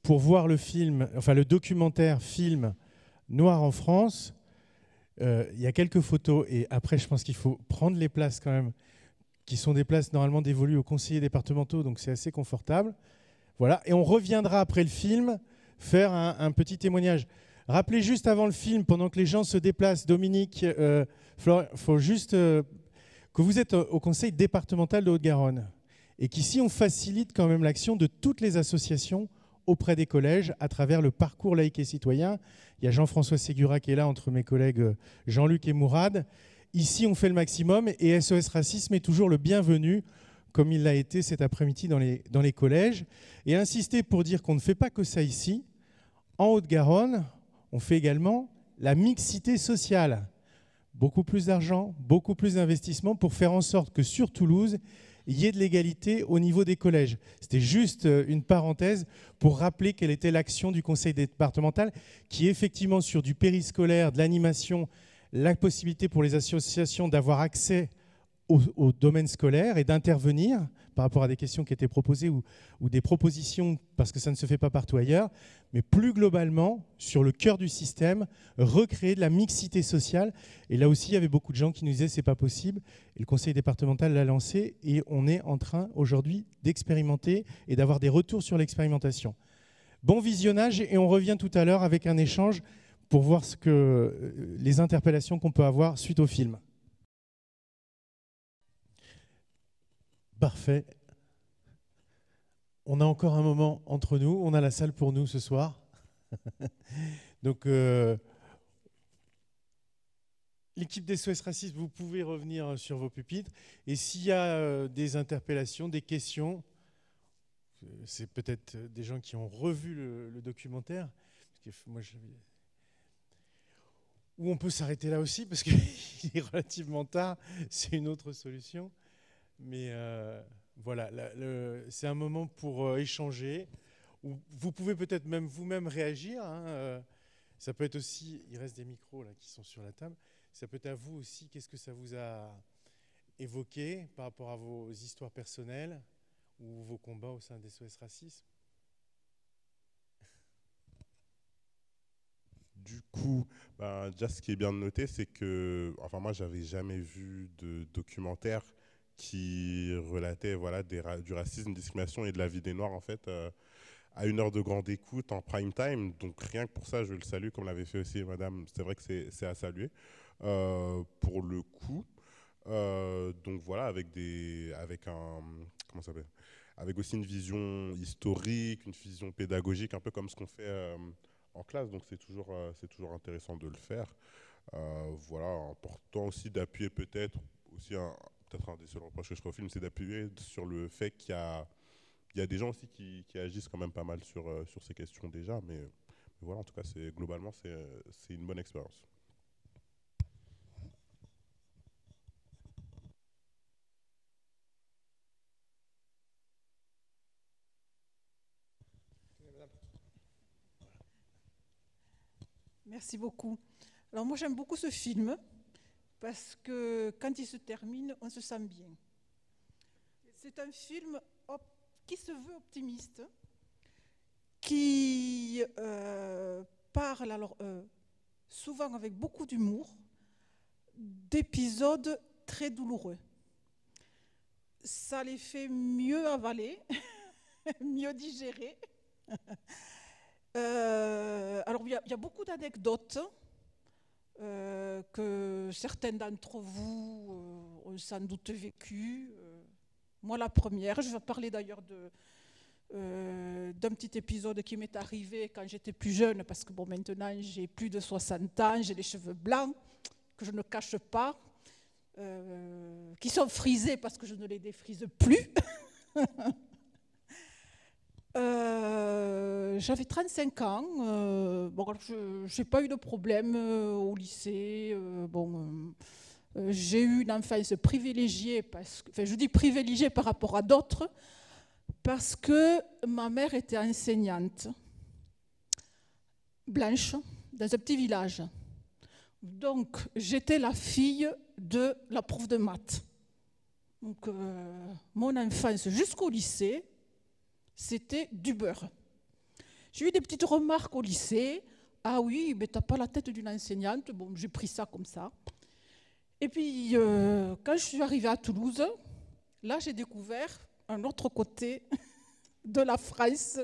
pour voir le documentaire film Noir en France. Il y a quelques photos et après je pense qu'il faut prendre les places quand même qui sont des places normalement dévolues aux conseillers départementaux, donc c'est assez confortable. Voilà, et on reviendra après le film faire un petit témoignage. Rappelez juste avant le film, pendant que les gens se déplacent, Dominique, Flore, il faut juste que vous êtes au conseil départemental de Haute-Garonne et qu'ici on facilite quand même l'action de toutes les associations auprès des collèges à travers le parcours laïque et citoyen. Il y a Jean-François Ségura qui est là entre mes collègues Jean-Luc et Mourad. Ici, on fait le maximum et SOS Racisme est toujours le bienvenu, comme il l'a été cet après-midi dans les collèges. Et insister pour dire qu'on ne fait pas que ça ici. En Haute-Garonne, on fait également la mixité sociale. Beaucoup plus d'argent, beaucoup plus d'investissement pour faire en sorte que sur Toulouse, il y ait de l'égalité au niveau des collèges. C'était juste une parenthèse pour rappeler quelle était l'action du conseil départemental qui, effectivement, sur du périscolaire, de l'animation, la possibilité pour les associations d'avoir accès au domaine scolaire et d'intervenir par rapport à des questions qui étaient proposées ou des propositions, parce que ça ne se fait pas partout ailleurs, mais plus globalement, sur le cœur du système, recréer de la mixité sociale. Et là aussi, il y avait beaucoup de gens qui nous disaient « c'est pas possible ». Et le conseil départemental l'a lancé et on est en train aujourd'hui d'expérimenter et d'avoir des retours sur l'expérimentation. Bon visionnage et on revient tout à l'heure avec un échange pour voir les interpellations qu'on peut avoir suite au film. Parfait. On a encore un moment entre nous. On a la salle pour nous ce soir. Donc, l'équipe des SOS Racisme, vous pouvez revenir sur vos pupitres. Et s'il y a des interpellations, des questions, c'est peut-être des gens qui ont revu le documentaire. Parce que moi, ou on peut s'arrêter là aussi, parce qu'il est relativement tard, c'est une autre solution. Mais voilà, c'est un moment pour échanger. Où vous pouvez peut-être même vous-même réagir. Hein, ça peut être aussi, il reste des micros là, qui sont sur la table. Ça peut être à vous aussi, qu'est-ce que ça vous a évoqué par rapport à vos histoires personnelles ou vos combats au sein des SOS Racisme? Du coup, déjà ce qui est bien de noter, c'est que, enfin moi, j'avais jamais vu de documentaire qui relatait voilà, du racisme, discrimination et de la vie des Noirs en fait, à 1 heure de grande écoute en prime time. Donc rien que pour ça, je le salue, comme l'avait fait aussi Madame. C'est vrai que c'est à saluer pour le coup. Donc voilà, avec avec aussi une vision historique, une vision pédagogique, un peu comme ce qu'on fait en classe. Donc c'est toujours intéressant de le faire. Voilà, important aussi d'appuyer peut-être un des seuls reproches que je ferai au film, c'est d'appuyer sur le fait qu'il y a des gens aussi qui agissent quand même pas mal sur ces questions déjà. Mais voilà, en tout cas, globalement, c'est une bonne expérience. Merci beaucoup. Alors moi j'aime beaucoup ce film parce que quand il se termine, on se sent bien. C'est un film qui se veut optimiste, qui parle alors, souvent avec beaucoup d'humour, d'épisodes très douloureux. Ça les fait mieux avaler, mieux digérer. Alors il y a beaucoup d'anecdotes que certains d'entre vous ont sans doute vécues. Moi la première, je vais parler d'ailleurs d'un petit épisode qui m'est arrivé quand j'étais plus jeune, parce que bon, maintenant j'ai plus de 60 ans, j'ai les cheveux blancs, que je ne cache pas, qui sont frisés parce que je ne les défrise plus. J'avais 35 ans, bon, je n'ai pas eu de problème au lycée. J'ai eu une enfance privilégiée, je dis privilégiée par rapport à d'autres, parce que ma mère était enseignante, blanche, dans un petit village. Donc j'étais la fille de la prof de maths. Donc mon enfance jusqu'au lycée, c'était du beurre. J'ai eu des petites remarques au lycée. Ah oui, mais t'as pas la tête d'une enseignante. Bon, j'ai pris ça comme ça. Et puis, quand je suis arrivée à Toulouse, là, j'ai découvert un autre côté de la France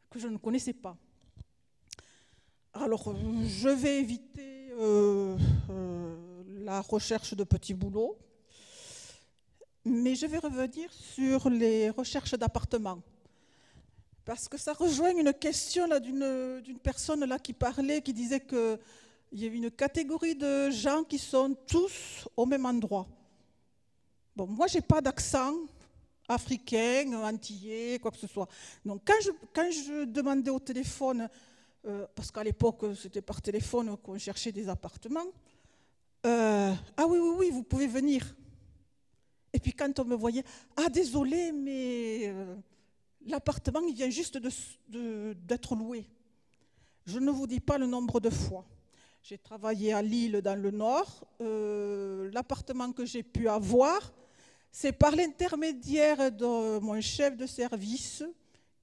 que je ne connaissais pas. Alors, je vais éviter la recherche de petits boulots, mais je vais revenir sur les recherches d'appartements. Parce que ça rejoint une question d'une personne là qui parlait, qui disait qu'il y avait une catégorie de gens qui sont tous au même endroit. Bon, moi, je n'ai pas d'accent africain, antillais, quoi que ce soit. Donc, quand je demandais au téléphone, parce qu'à l'époque, c'était par téléphone qu'on cherchait des appartements, ah oui, vous pouvez venir. Et puis quand on me voyait, ah désolé, mais l'appartement, il vient juste d'être loué. Je ne vous dis pas le nombre de fois. J'ai travaillé à Lille, dans le Nord. L'appartement que j'ai pu avoir, c'est par l'intermédiaire de mon chef de service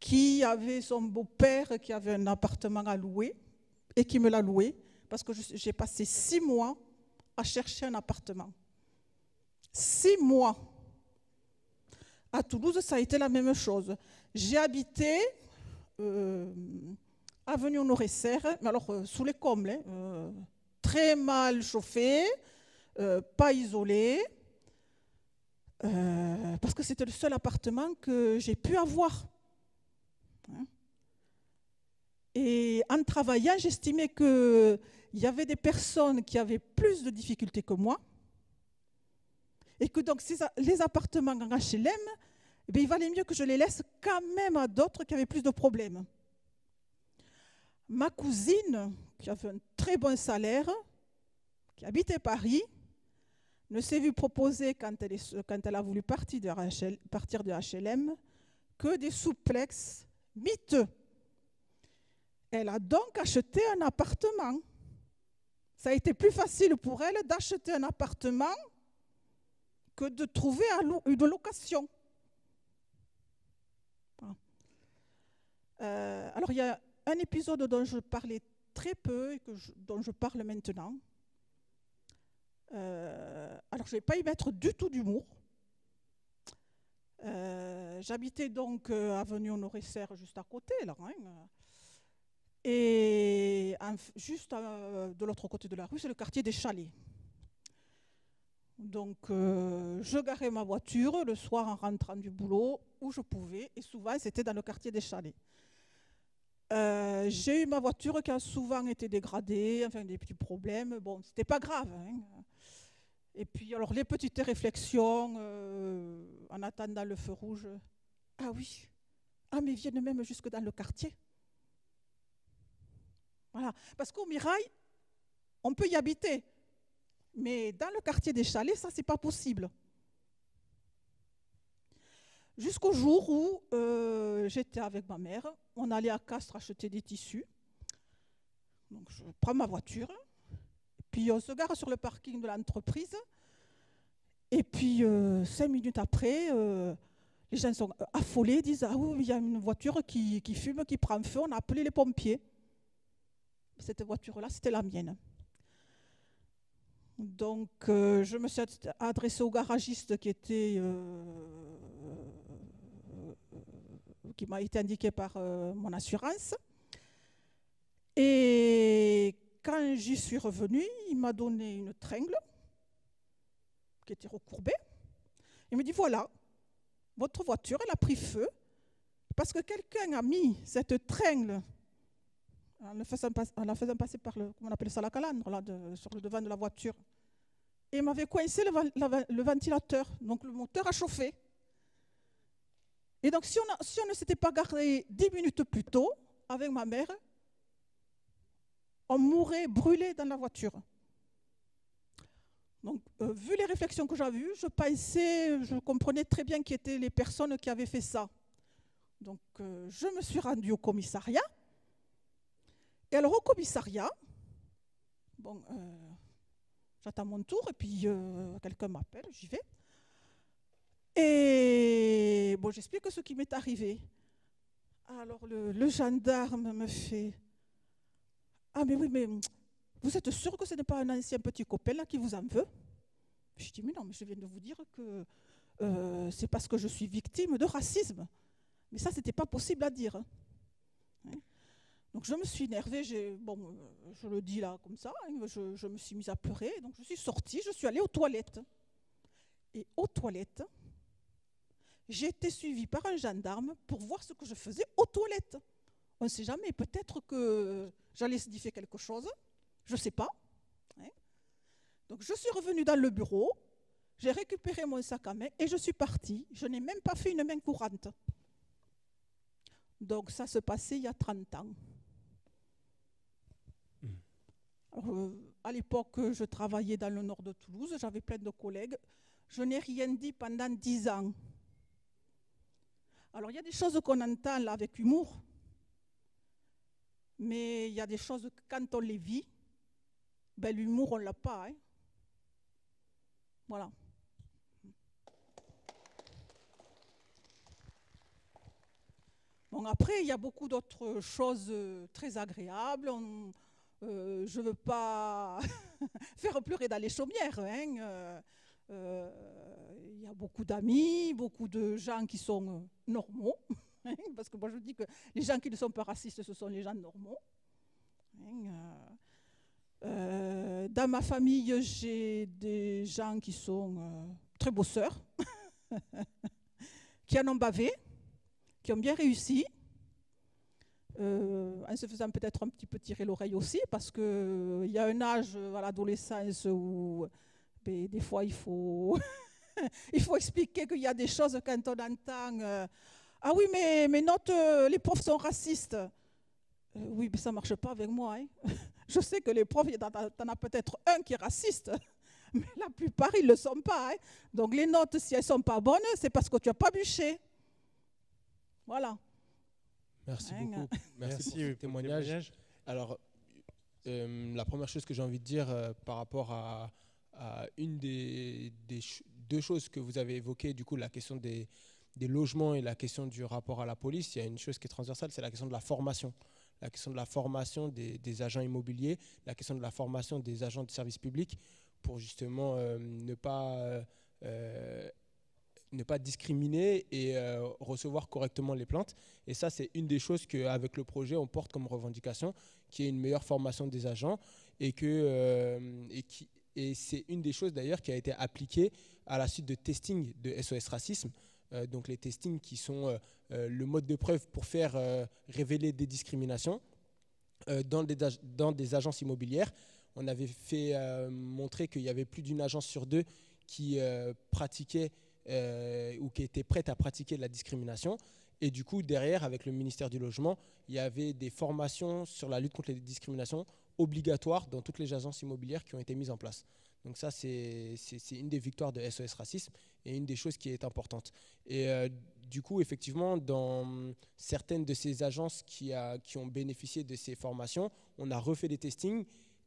qui avait son beau-père qui avait un appartement à louer et qui me l'a loué parce que j'ai passé 6 mois à chercher un appartement. 6 mois. À Toulouse, ça a été la même chose. J'ai habité avenue Honoré-Serre, mais alors sous les combles, très mal chauffé, pas isolé, parce que c'était le seul appartement que j'ai pu avoir. Et en travaillant, j'estimais qu'il y avait des personnes qui avaient plus de difficultés que moi, et que donc les appartements en HLM, eh bien, il valait mieux que je les laisse quand même à d'autres qui avaient plus de problèmes. Ma cousine, qui avait un très bon salaire, qui habitait Paris, ne s'est vue proposer, quand elle a voulu partir de HLM, que des souplexes miteux. Elle a donc acheté un appartement. Ça a été plus facile pour elle d'acheter un appartement que de trouver une location. Alors, il y a un épisode dont je parlais très peu et dont je parle maintenant. Alors, je ne vais pas y mettre du tout d'humour. J'habitais donc avenue Honoré-Serre, juste à côté, là. Et juste de l'autre côté de la rue, c'est le quartier des Chalets. Donc, je garais ma voiture le soir en rentrant du boulot, où je pouvais, et souvent, c'était dans le quartier des Chalets. J'ai eu ma voiture qui a souvent été dégradée, enfin des petits problèmes. Bon, c'était pas grave. Hein. Et puis, alors, les petites réflexions en attendant le feu rouge. Ah oui, mais viennent même jusque dans le quartier. Voilà. Parce qu'au Mirail, on peut y habiter. Mais dans le quartier des Chalets, ça, c'est pas possible. Jusqu'au jour où j'étais avec ma mère, on allait à Castres acheter des tissus. Donc je prends ma voiture, puis on se gare sur le parking de l'entreprise, et puis 5 minutes après, les gens sont affolés, disent « Ah oui, il y a une voiture qui fume, qui prend feu, on a appelé les pompiers. » Cette voiture-là, c'était la mienne. Donc je me suis adressée au garagiste qui m'a été indiqué par mon assurance. Et quand j'y suis revenue, il m'a donné une tringle qui était recourbée. Il me dit, voilà, votre voiture, elle a pris feu parce que quelqu'un a mis cette tringle en la faisant passer par comment on appelle ça, la calandre, là, sur le devant de la voiture. Et il m'avait coincé le ventilateur, donc le moteur a chauffé. Et donc, si on ne s'était pas garé 10 minutes plus tôt, avec ma mère, on mourrait brûlé dans la voiture. Donc, vu les réflexions que j'avais eues, je comprenais très bien qui étaient les personnes qui avaient fait ça. Donc, je me suis rendue au commissariat. Et alors, au commissariat, bon, j'attends mon tour, et puis quelqu'un m'appelle, j'y vais. Et bon, j'explique ce qui m'est arrivé. Alors le gendarme me fait « Ah mais oui, mais vous êtes sûr que ce n'est pas un ancien petit copain là qui vous en veut ?» Je dis « Mais non, mais je viens de vous dire que c'est parce que je suis victime de racisme. » Mais ça, ce n'était pas possible à dire. Hein. Donc je me suis énervée, je le dis là comme ça, hein, je me suis mise à pleurer. Donc je suis sortie, je suis allée aux toilettes. Et aux toilettes, j'ai été suivie par un gendarme pour voir ce que je faisais aux toilettes. On ne sait jamais, peut-être que j'allais sniffer quelque chose, je ne sais pas. Hein. Donc je suis revenue dans le bureau, j'ai récupéré mon sac à main et je suis partie. Je n'ai même pas fait une main courante. Donc ça se passait il y a 30 ans. Alors, à l'époque, je travaillais dans le nord de Toulouse, j'avais plein de collègues. Je n'ai rien dit pendant 10 ans. Alors, il y a des choses qu'on entend là avec humour, mais il y a des choses que quand on les vit, ben, l'humour, on ne l'a pas. Hein. Voilà. Bon, après, il y a beaucoup d'autres choses très agréables. Je ne veux pas faire pleurer dans les chaumières. Hein. Il y a beaucoup d'amis, beaucoup de gens qui sont normaux. Hein, parce que moi, je dis que les gens qui ne sont pas racistes, ce sont les gens normaux. Hein, dans ma famille, j'ai des gens qui sont très bosseurs, qui en ont bavé, qui ont bien réussi, en se faisant peut-être un petit peu tirer l'oreille aussi, parce qu'il y a un âge à l'adolescence où des fois il faut Il faut expliquer qu'il y a des choses quand on entend ah oui, mais mes notes, les profs sont racistes. Oui, mais ça ne marche pas avec moi. Hein. Je sais que les profs, tu en as peut-être un qui est raciste, mais la plupart, ils ne le sont pas. Hein. Donc les notes, si elles ne sont pas bonnes, c'est parce que tu n'as pas bûché. Voilà. Merci Hein. beaucoup. Merci pour ce témoignage. Alors, la première chose que j'ai envie de dire par rapport à une des deux choses que vous avez évoquées, du coup, la question des logements et la question du rapport à la police, il y a une chose qui est transversale, c'est la question de la formation. La question de la formation des agents immobiliers, la question de la formation des agents de service public pour justement ne pas discriminer et recevoir correctement les plaintes. Et ça, c'est une des choses qu'avec le projet, on porte comme revendication, qui est une meilleure formation des agents et c'est une des choses d'ailleurs qui a été appliquée à la suite de testing de SOS Racisme. Donc les testings qui sont le mode de preuve pour faire révéler des discriminations dans des agences immobilières. On avait fait montrer qu'il y avait plus d'une agence sur deux qui pratiquait ou qui était prête à pratiquer la discrimination. Et du coup, derrière, avec le ministère du Logement, il y avait des formations sur la lutte contre les discriminations obligatoires dans toutes les agences immobilières qui ont été mises en place. Donc ça, c'est une des victoires de SOS Racisme et une des choses qui est importante. Et du coup, effectivement, dans certaines de ces agences qui ont bénéficié de ces formations, on a refait des testings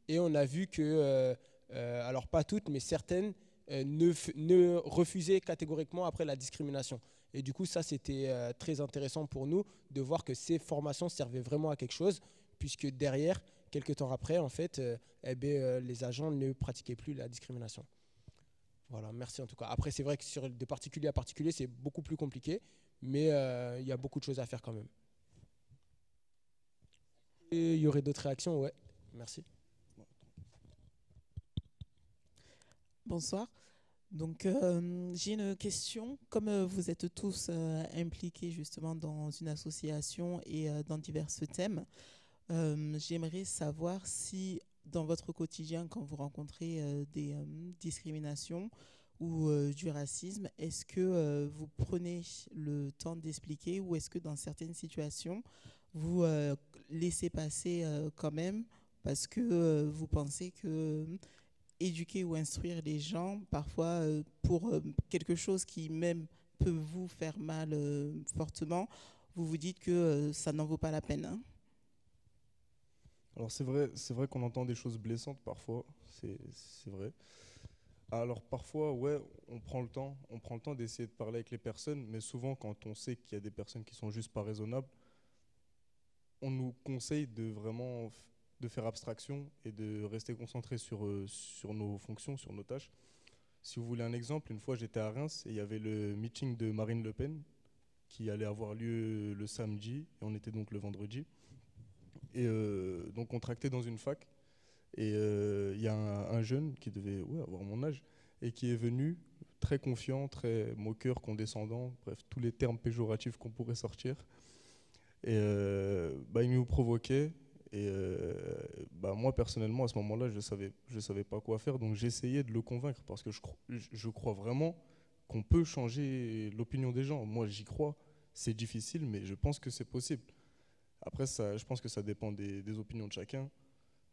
et on a vu que, alors pas toutes, mais certaines, ne refusaient catégoriquement après la discrimination. Et du coup, ça, c'était très intéressant pour nous de voir que ces formations servaient vraiment à quelque chose, puisque derrière, quelques temps après, en fait, les agents ne pratiquaient plus la discrimination. Voilà, merci en tout cas. Après, c'est vrai que sur de particulier à particulier, c'est beaucoup plus compliqué, mais il y a beaucoup de choses à faire quand même. Et il y aurait d'autres réactions? Ouais, merci. Bonsoir. Donc, j'ai une question. Comme vous êtes tous impliqués justement dans une association et dans divers thèmes, j'aimerais savoir si dans votre quotidien, quand vous rencontrez des discriminations ou du racisme, est-ce que vous prenez le temps d'expliquer ou est-ce que dans certaines situations, vous laissez passer quand même parce que vous pensez que éduquer ou instruire les gens, parfois pour quelque chose qui même peut vous faire mal fortement, vous vous dites que ça n'en vaut pas la peine, hein? Alors c'est vrai qu'on entend des choses blessantes parfois, c'est vrai. Alors parfois, ouais, on prend le temps d'essayer de parler avec les personnes, mais souvent quand on sait qu'il y a des personnes qui sont juste pas raisonnables, on nous conseille de faire abstraction et de rester concentré sur nos fonctions, sur nos tâches. Si vous voulez un exemple, une fois j'étais à Reims et il y avait le meeting de Marine Le Pen qui allait avoir lieu le samedi et on était donc le vendredi. Et donc on tractait dans une fac et il y a un jeune qui devait avoir mon âge et qui est venu très confiant, très moqueur, condescendant, bref, tous les termes péjoratifs qu'on pourrait sortir. Et il nous provoquait. Et moi, personnellement, à ce moment-là, je savais pas quoi faire. Donc, j'essayais de le convaincre parce que je crois vraiment qu'on peut changer l'opinion des gens. Moi, j'y crois. C'est difficile, mais je pense que c'est possible. Après, je pense que ça dépend des opinions de chacun.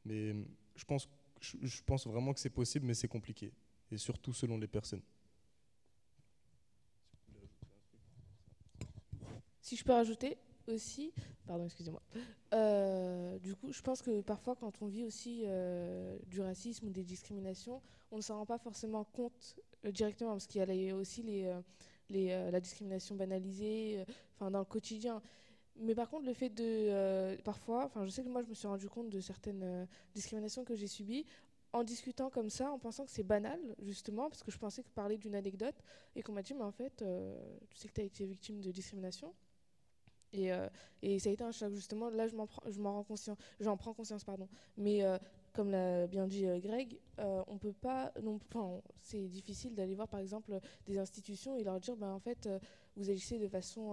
Mais je pense vraiment que c'est possible, mais c'est compliqué. Et surtout selon les personnes. Si je peux rajouter aussi, pardon, excusez-moi. Du coup, je pense que parfois, quand on vit aussi du racisme ou des discriminations, on ne s'en rend pas forcément compte directement, parce qu'il y a aussi la discrimination banalisée, dans le quotidien. Mais par contre, le fait de parfois, je sais que moi, je me suis rendu compte de certaines discriminations que j'ai subies en discutant comme ça, en pensant que c'est banal, justement, parce que je pensais que parler d'une anecdote et qu'on m'a dit, mais en fait, tu sais que tu as été victime de discrimination. Et ça a été un choc, justement. Là, j'en prends conscience, pardon. Mais comme l'a bien dit Greg, on peut pas, c'est difficile d'aller voir, par exemple, des institutions et leur dire, en fait, vous agissez de façon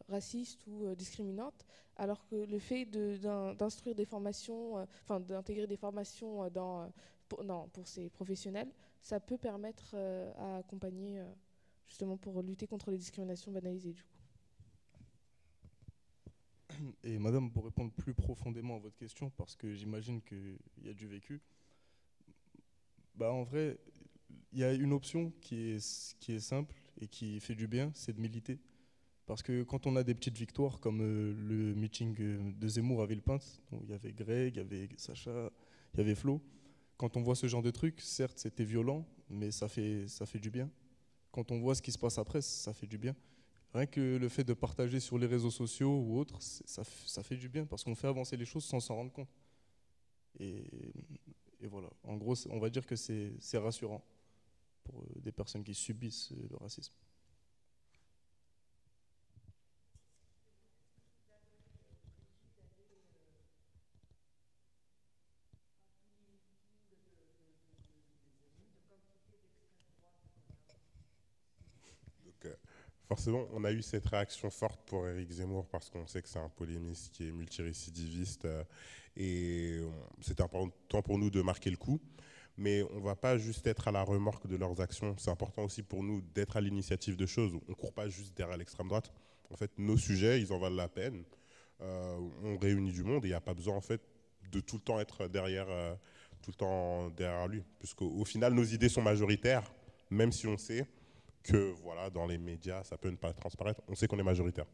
raciste ou discriminante, alors que le fait d'instruire des formations, d'intégrer des formations pour ces professionnels, ça peut permettre à accompagner justement pour lutter contre les discriminations banalisées du coup. Et madame, pour répondre plus profondément à votre question, parce que j'imagine qu'il y a du vécu, bah en vrai, il y a une option qui est simple et qui fait du bien, c'est de militer. Parce que quand on a des petites victoires, comme le meeting de Zemmour à Villepinte, où il y avait Greg, il y avait Sacha, il y avait Flo, quand on voit ce genre de trucs, certes c'était violent, mais ça fait du bien. Quand on voit ce qui se passe après, ça fait du bien. Rien que le fait de partager sur les réseaux sociaux ou autres, ça fait du bien, parce qu'on fait avancer les choses sans s'en rendre compte. Et voilà, en gros, on va dire que c'est rassurant pour des personnes qui subissent le racisme. Forcément, on a eu cette réaction forte pour Éric Zemmour parce qu'on sait que c'est un polémiste qui est multirécidiviste et c'est important pour nous de marquer le coup. Mais on ne va pas juste être à la remorque de leurs actions. C'est important aussi pour nous d'être à l'initiative de choses. On ne court pas juste derrière l'extrême droite. En fait, nos sujets, ils en valent la peine. On réunit du monde et il n'y a pas besoin en fait, de tout le temps être derrière lui. Puisqu'au final, nos idées sont majoritaires, même si on sait que voilà, dans les médias, ça peut ne pas transparaître. On sait qu'on est majoritaire.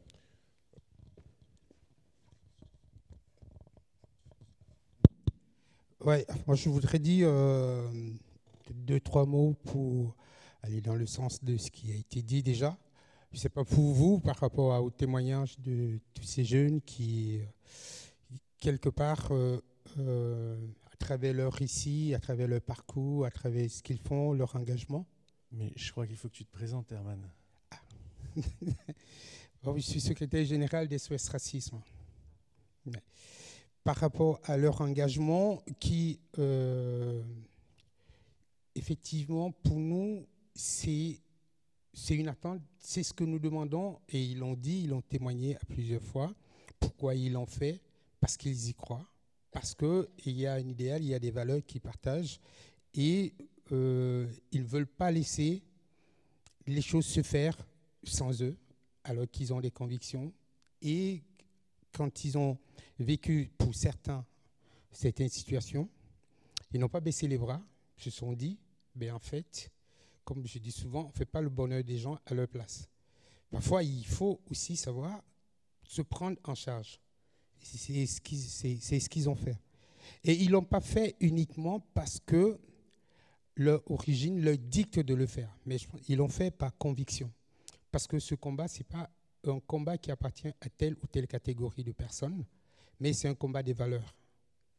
Ouais, moi je voudrais dire 2-3 mots pour aller dans le sens de ce qui a été dit déjà. Je ne sais pas pour vous, par rapport au témoignage de tous ces jeunes qui, quelque part, à travers leur récit, à travers leur parcours, à travers ce qu'ils font, leur engagement. Mais je crois qu'il faut que tu te présentes, Herman. Bon, je suis secrétaire général des SOS Racisme. Par rapport à leur engagement qui, effectivement, pour nous, c'est une attente, c'est ce que nous demandons, et ils l'ont dit, ils l'ont témoigné à plusieurs fois. Pourquoi ils l'ont fait? Parce qu'ils y croient, parce qu'il y a un idéal, il y a des valeurs qu'ils partagent, et ils ne veulent pas laisser les choses se faire sans eux, alors qu'ils ont des convictions. Et quand ils ont vécu, pour certains, certaines situations, ils n'ont pas baissé les bras, se sont dit, en fait, comme je dis souvent, on ne fait pas le bonheur des gens à leur place. Parfois, il faut aussi savoir se prendre en charge. C'est ce qu'ils ont fait. Et ils ne l'ont pas fait uniquement parce que leur origine leur dicte de le faire, mais ils l'ont fait par conviction. Parce que ce combat, ce n'est pas un combat qui appartient à telle ou telle catégorie de personnes, mais c'est un combat des valeurs.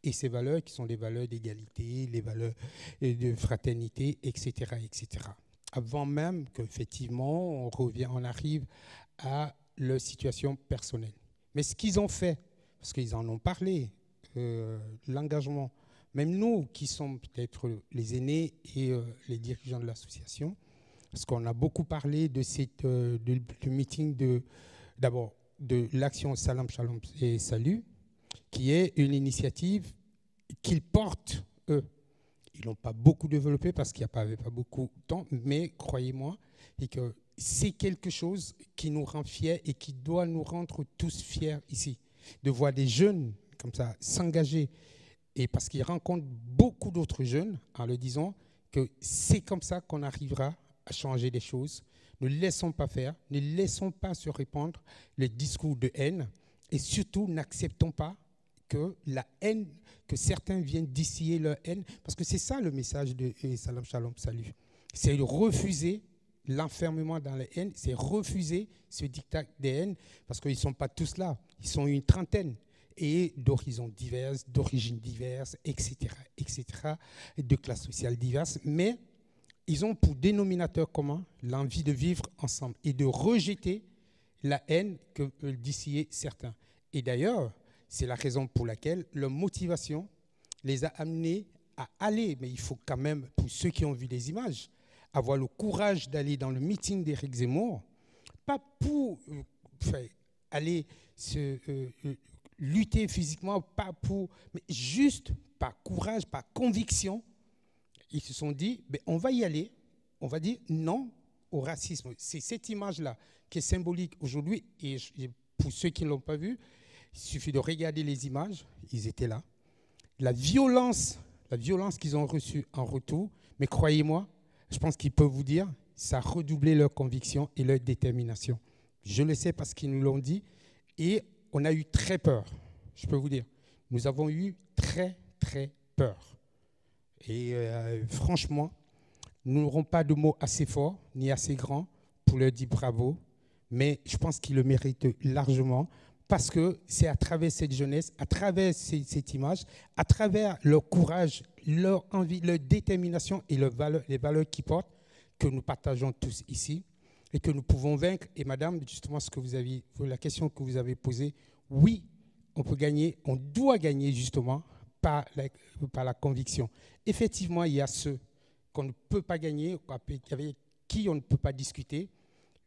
Et ces valeurs qui sont les valeurs d'égalité, les valeurs de fraternité, etc., etc. Avant même qu'effectivement, on arrive à leur situation personnelle. Mais ce qu'ils ont fait, parce qu'ils en ont parlé, l'engagement, même nous qui sommes peut-être les aînés et les dirigeants de l'association, parce qu'on a beaucoup parlé de du meeting d'abord de l'action Salam Shalom et Salut, qui est une initiative qu'ils portent, eux. Ils n'ont pas beaucoup développé parce qu'il n'y avait pas beaucoup de temps, mais croyez-moi, et que c'est quelque chose qui nous rend fiers et qui doit nous rendre tous fiers ici, de voir des jeunes comme ça s'engager. Et parce qu'ils rencontrent beaucoup d'autres jeunes en leur disant que c'est comme ça qu'on arrivera à changer les choses. Ne laissons pas faire, ne laissons pas se répandre les discours de haine et surtout n'acceptons pas que la haine, que certains viennent distiller leur haine, parce que c'est ça le message de Salam Shalom Salut. C'est refuser l'enfermement dans la haine, c'est refuser ce diktat des haines, parce qu'ils ne sont pas tous là, ils sont une trentaine. Et d'horizons diverses, d'origines diverses, etc., etc., et de classes sociales diverses. Mais ils ont pour dénominateur commun l'envie de vivre ensemble et de rejeter la haine que veulent distiller certains. Et d'ailleurs, c'est la raison pour laquelle leur motivation les a amenés à aller, mais il faut quand même, pour ceux qui ont vu les images, avoir le courage d'aller dans le meeting d'Éric Zemmour, pas pour aller lutter physiquement, pas pour, mais juste par courage, par conviction, ils se sont dit, ben, on va y aller, on va dire non au racisme. C'est cette image-là qui est symbolique aujourd'hui. Et pour ceux qui ne l'ont pas vu, il suffit de regarder les images, ils étaient là. La violence qu'ils ont reçue en retour, mais croyez-moi, je pense qu'ils peuvent vous dire, ça a redoublé leur conviction et leur détermination. Je le sais parce qu'ils nous l'ont dit. Et on a eu très peur, je peux vous dire. Nous avons eu très, très peur. Et franchement, nous n'aurons pas de mots assez forts ni assez grands pour leur dire bravo, mais je pense qu'ils le méritent largement parce que c'est à travers cette jeunesse, à travers cette image, à travers leur courage, leur envie, leur détermination et les valeurs qu'ils portent que nous partageons tous ici et que nous pouvons vaincre. Et madame, justement, la question que vous avez posée, oui, on peut gagner, on doit gagner justement par la conviction. Effectivement, il y a ceux qu'on ne peut pas gagner, avec qui on ne peut pas discuter.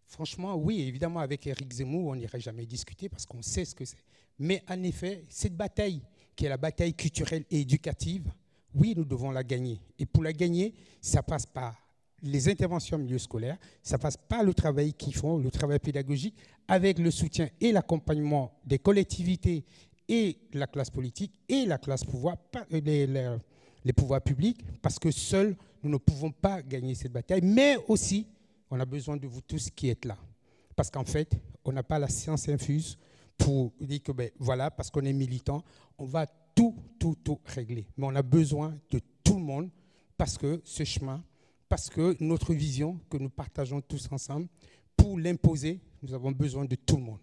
Franchement, oui, évidemment, avec Éric Zemmour, on n'irait jamais discuter parce qu'on sait ce que c'est. Mais en effet, cette bataille, qui est la bataille culturelle et éducative, oui, nous devons la gagner. Et pour la gagner, ça passe par les interventions en milieu scolaire, ça passe par le travail qu'ils font, le travail pédagogique, avec le soutien et l'accompagnement des collectivités et la classe politique et la classe pouvoir, les pouvoirs publics, parce que seuls, nous ne pouvons pas gagner cette bataille, mais aussi, on a besoin de vous tous qui êtes là. Parce qu'en fait, on n'a pas la science infuse pour dire que, ben, voilà, parce qu'on est militant, on va tout régler. Mais on a besoin de tout le monde, parce que ce chemin, parce que notre vision que nous partageons tous ensemble, pour l'imposer, nous avons besoin de tout le monde.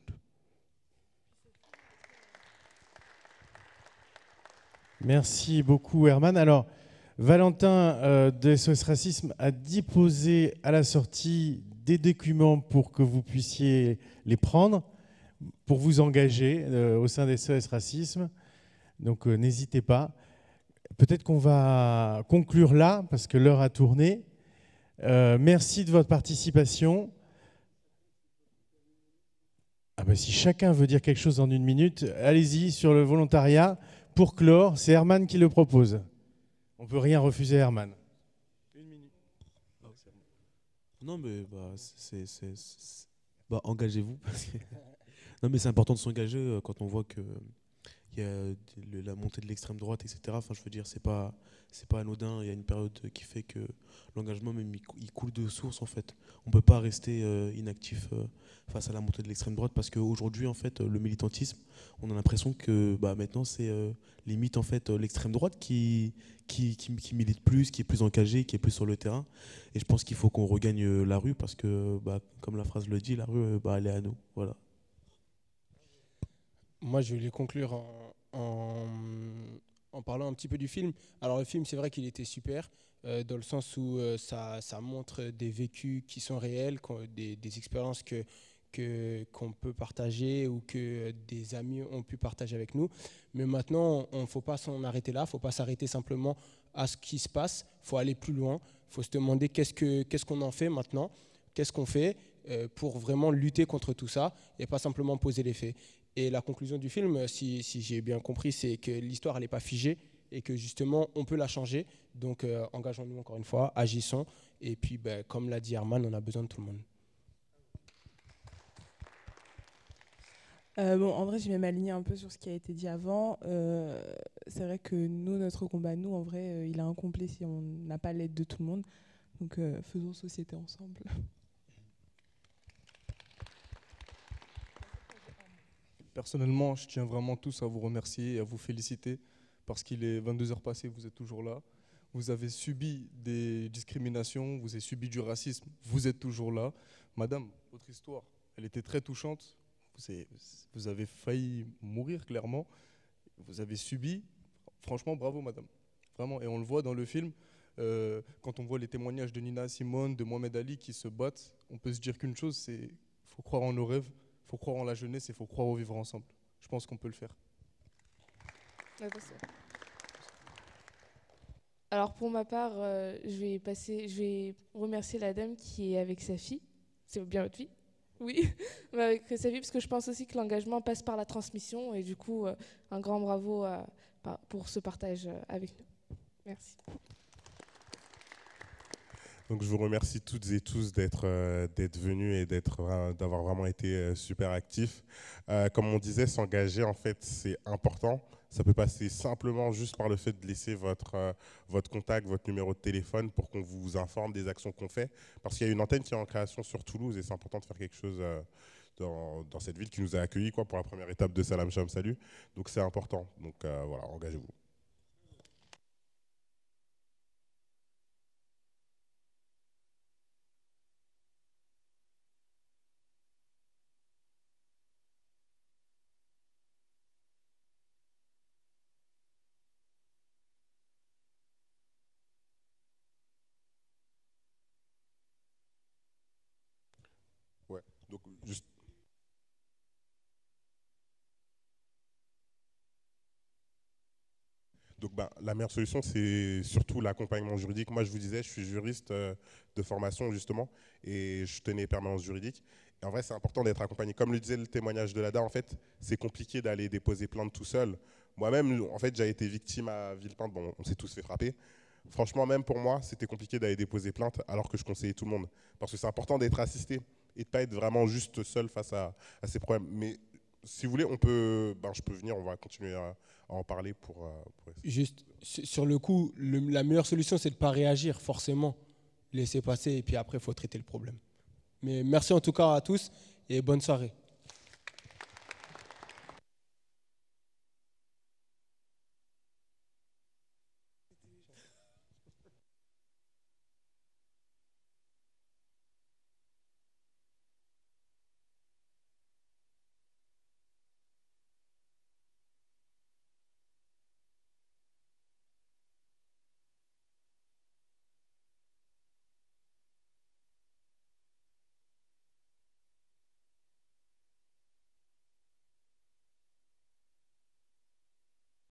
Merci beaucoup, Herman. Alors, Valentin de SOS Racisme a déposé à la sortie des documents pour que vous puissiez les prendre, pour vous engager au sein des SOS Racisme. Donc, n'hésitez pas. Peut-être qu'on va conclure là, parce que l'heure a tourné. Merci de votre participation. Ah ben, si chacun veut dire quelque chose en 1 minute, allez-y sur le volontariat. Pour clore, c'est Herman qui le propose. On ne peut rien refuser à Herman. 1 minute. Non, mais engagez-vous. Non, mais c'est important de s'engager quand on voit qu'il y a la montée de l'extrême droite, etc. Enfin, je veux dire, c'est pas anodin. Il y a une période qui fait que l'engagement, même, il coule de source, en fait. On ne peut pas rester inactif face à la montée de l'extrême droite parce qu'aujourd'hui, en fait, le militantisme, on a l'impression que maintenant, c'est limite, en fait, l'extrême droite qui milite plus, qui est plus engagée, qui est plus sur le terrain. Et je pense qu'il faut qu'on regagne la rue parce que, comme la phrase le dit, la rue, elle est à nous. Voilà. Moi, je vais conclure en parlant un petit peu du film. Alors, le film, c'est vrai qu'il était super, dans le sens où ça montre des vécus qui sont réels, des expériences qu'on peut partager ou que des amis ont pu partager avec nous. Mais maintenant, il ne faut pas s'en arrêter là, il ne faut pas s'arrêter simplement à ce qui se passe, il faut aller plus loin, il faut se demander qu'est-ce qu'on en fait maintenant, qu'est-ce qu'on fait pour vraiment lutter contre tout ça et pas simplement poser les faits. Et la conclusion du film, si j'ai bien compris, c'est que l'histoire, elle n'est pas figée et que justement, on peut la changer. Donc, engageons-nous encore une fois, agissons. Et puis, comme l'a dit Herman, on a besoin de tout le monde. En vrai, je vais m'aligner un peu sur ce qui a été dit avant. C'est vrai que notre combat, en vrai, il est incomplet si on n'a pas l'aide de tout le monde. Donc, faisons société ensemble. Personnellement, je tiens vraiment tous à vous remercier et à vous féliciter parce qu'il est 22h passées, vous êtes toujours là. Vous avez subi des discriminations, vous avez subi du racisme, vous êtes toujours là. Madame, votre histoire, elle était très touchante. Vous avez failli mourir, clairement. Vous avez subi. Franchement, bravo, madame. Vraiment. Et on le voit dans le film. Quand on voit les témoignages de Nina Simone, de Mohamed Ali qui se battent, on peut se dire qu'une chose, c'est qu'il faut croire en nos rêves. Il faut croire en la jeunesse et il faut croire au vivre ensemble. Je pense qu'on peut le faire. Alors pour ma part, je vais remercier la dame qui est avec sa fille. C'est bien votre fille? Oui, avec sa fille, parce que je pense aussi que l'engagement passe par la transmission et du coup, un grand bravo pour ce partage avec nous. Merci. Donc je vous remercie toutes et tous d'être venus et d'avoir vraiment été super actifs. Comme on disait, s'engager, en fait, c'est important. Ça peut passer simplement juste par le fait de laisser votre contact, votre numéro de téléphone pour qu'on vous informe des actions qu'on fait. Parce qu'il y a une antenne qui est en création sur Toulouse et c'est important de faire quelque chose dans cette ville qui nous a accueillis pour la première étape de Salam Shalom Salut. Donc c'est important. Donc voilà, engagez-vous. Ouais, donc juste. Donc la meilleure solution, c'est surtout l'accompagnement juridique. Moi, je vous disais, je suis juriste de formation, justement, et je tenais permanence juridique. Et en vrai, c'est important d'être accompagné. Comme le disait le témoignage de l'ADA, en fait, c'est compliqué d'aller déposer plainte tout seul. Moi-même, en fait, j'ai été victime à Villepinte. Bon, on s'est tous fait frapper. Franchement, même pour moi, c'était compliqué d'aller déposer plainte alors que je conseillais tout le monde. Parce que c'est important d'être assisté et de ne pas être vraiment juste seul face à ces problèmes. Mais si vous voulez, je peux venir, on va continuer à en parler pour Juste, sur le coup, la meilleure solution, c'est de ne pas réagir, forcément. Laisser passer, et puis après, il faut traiter le problème. Mais merci en tout cas à tous, et bonne soirée.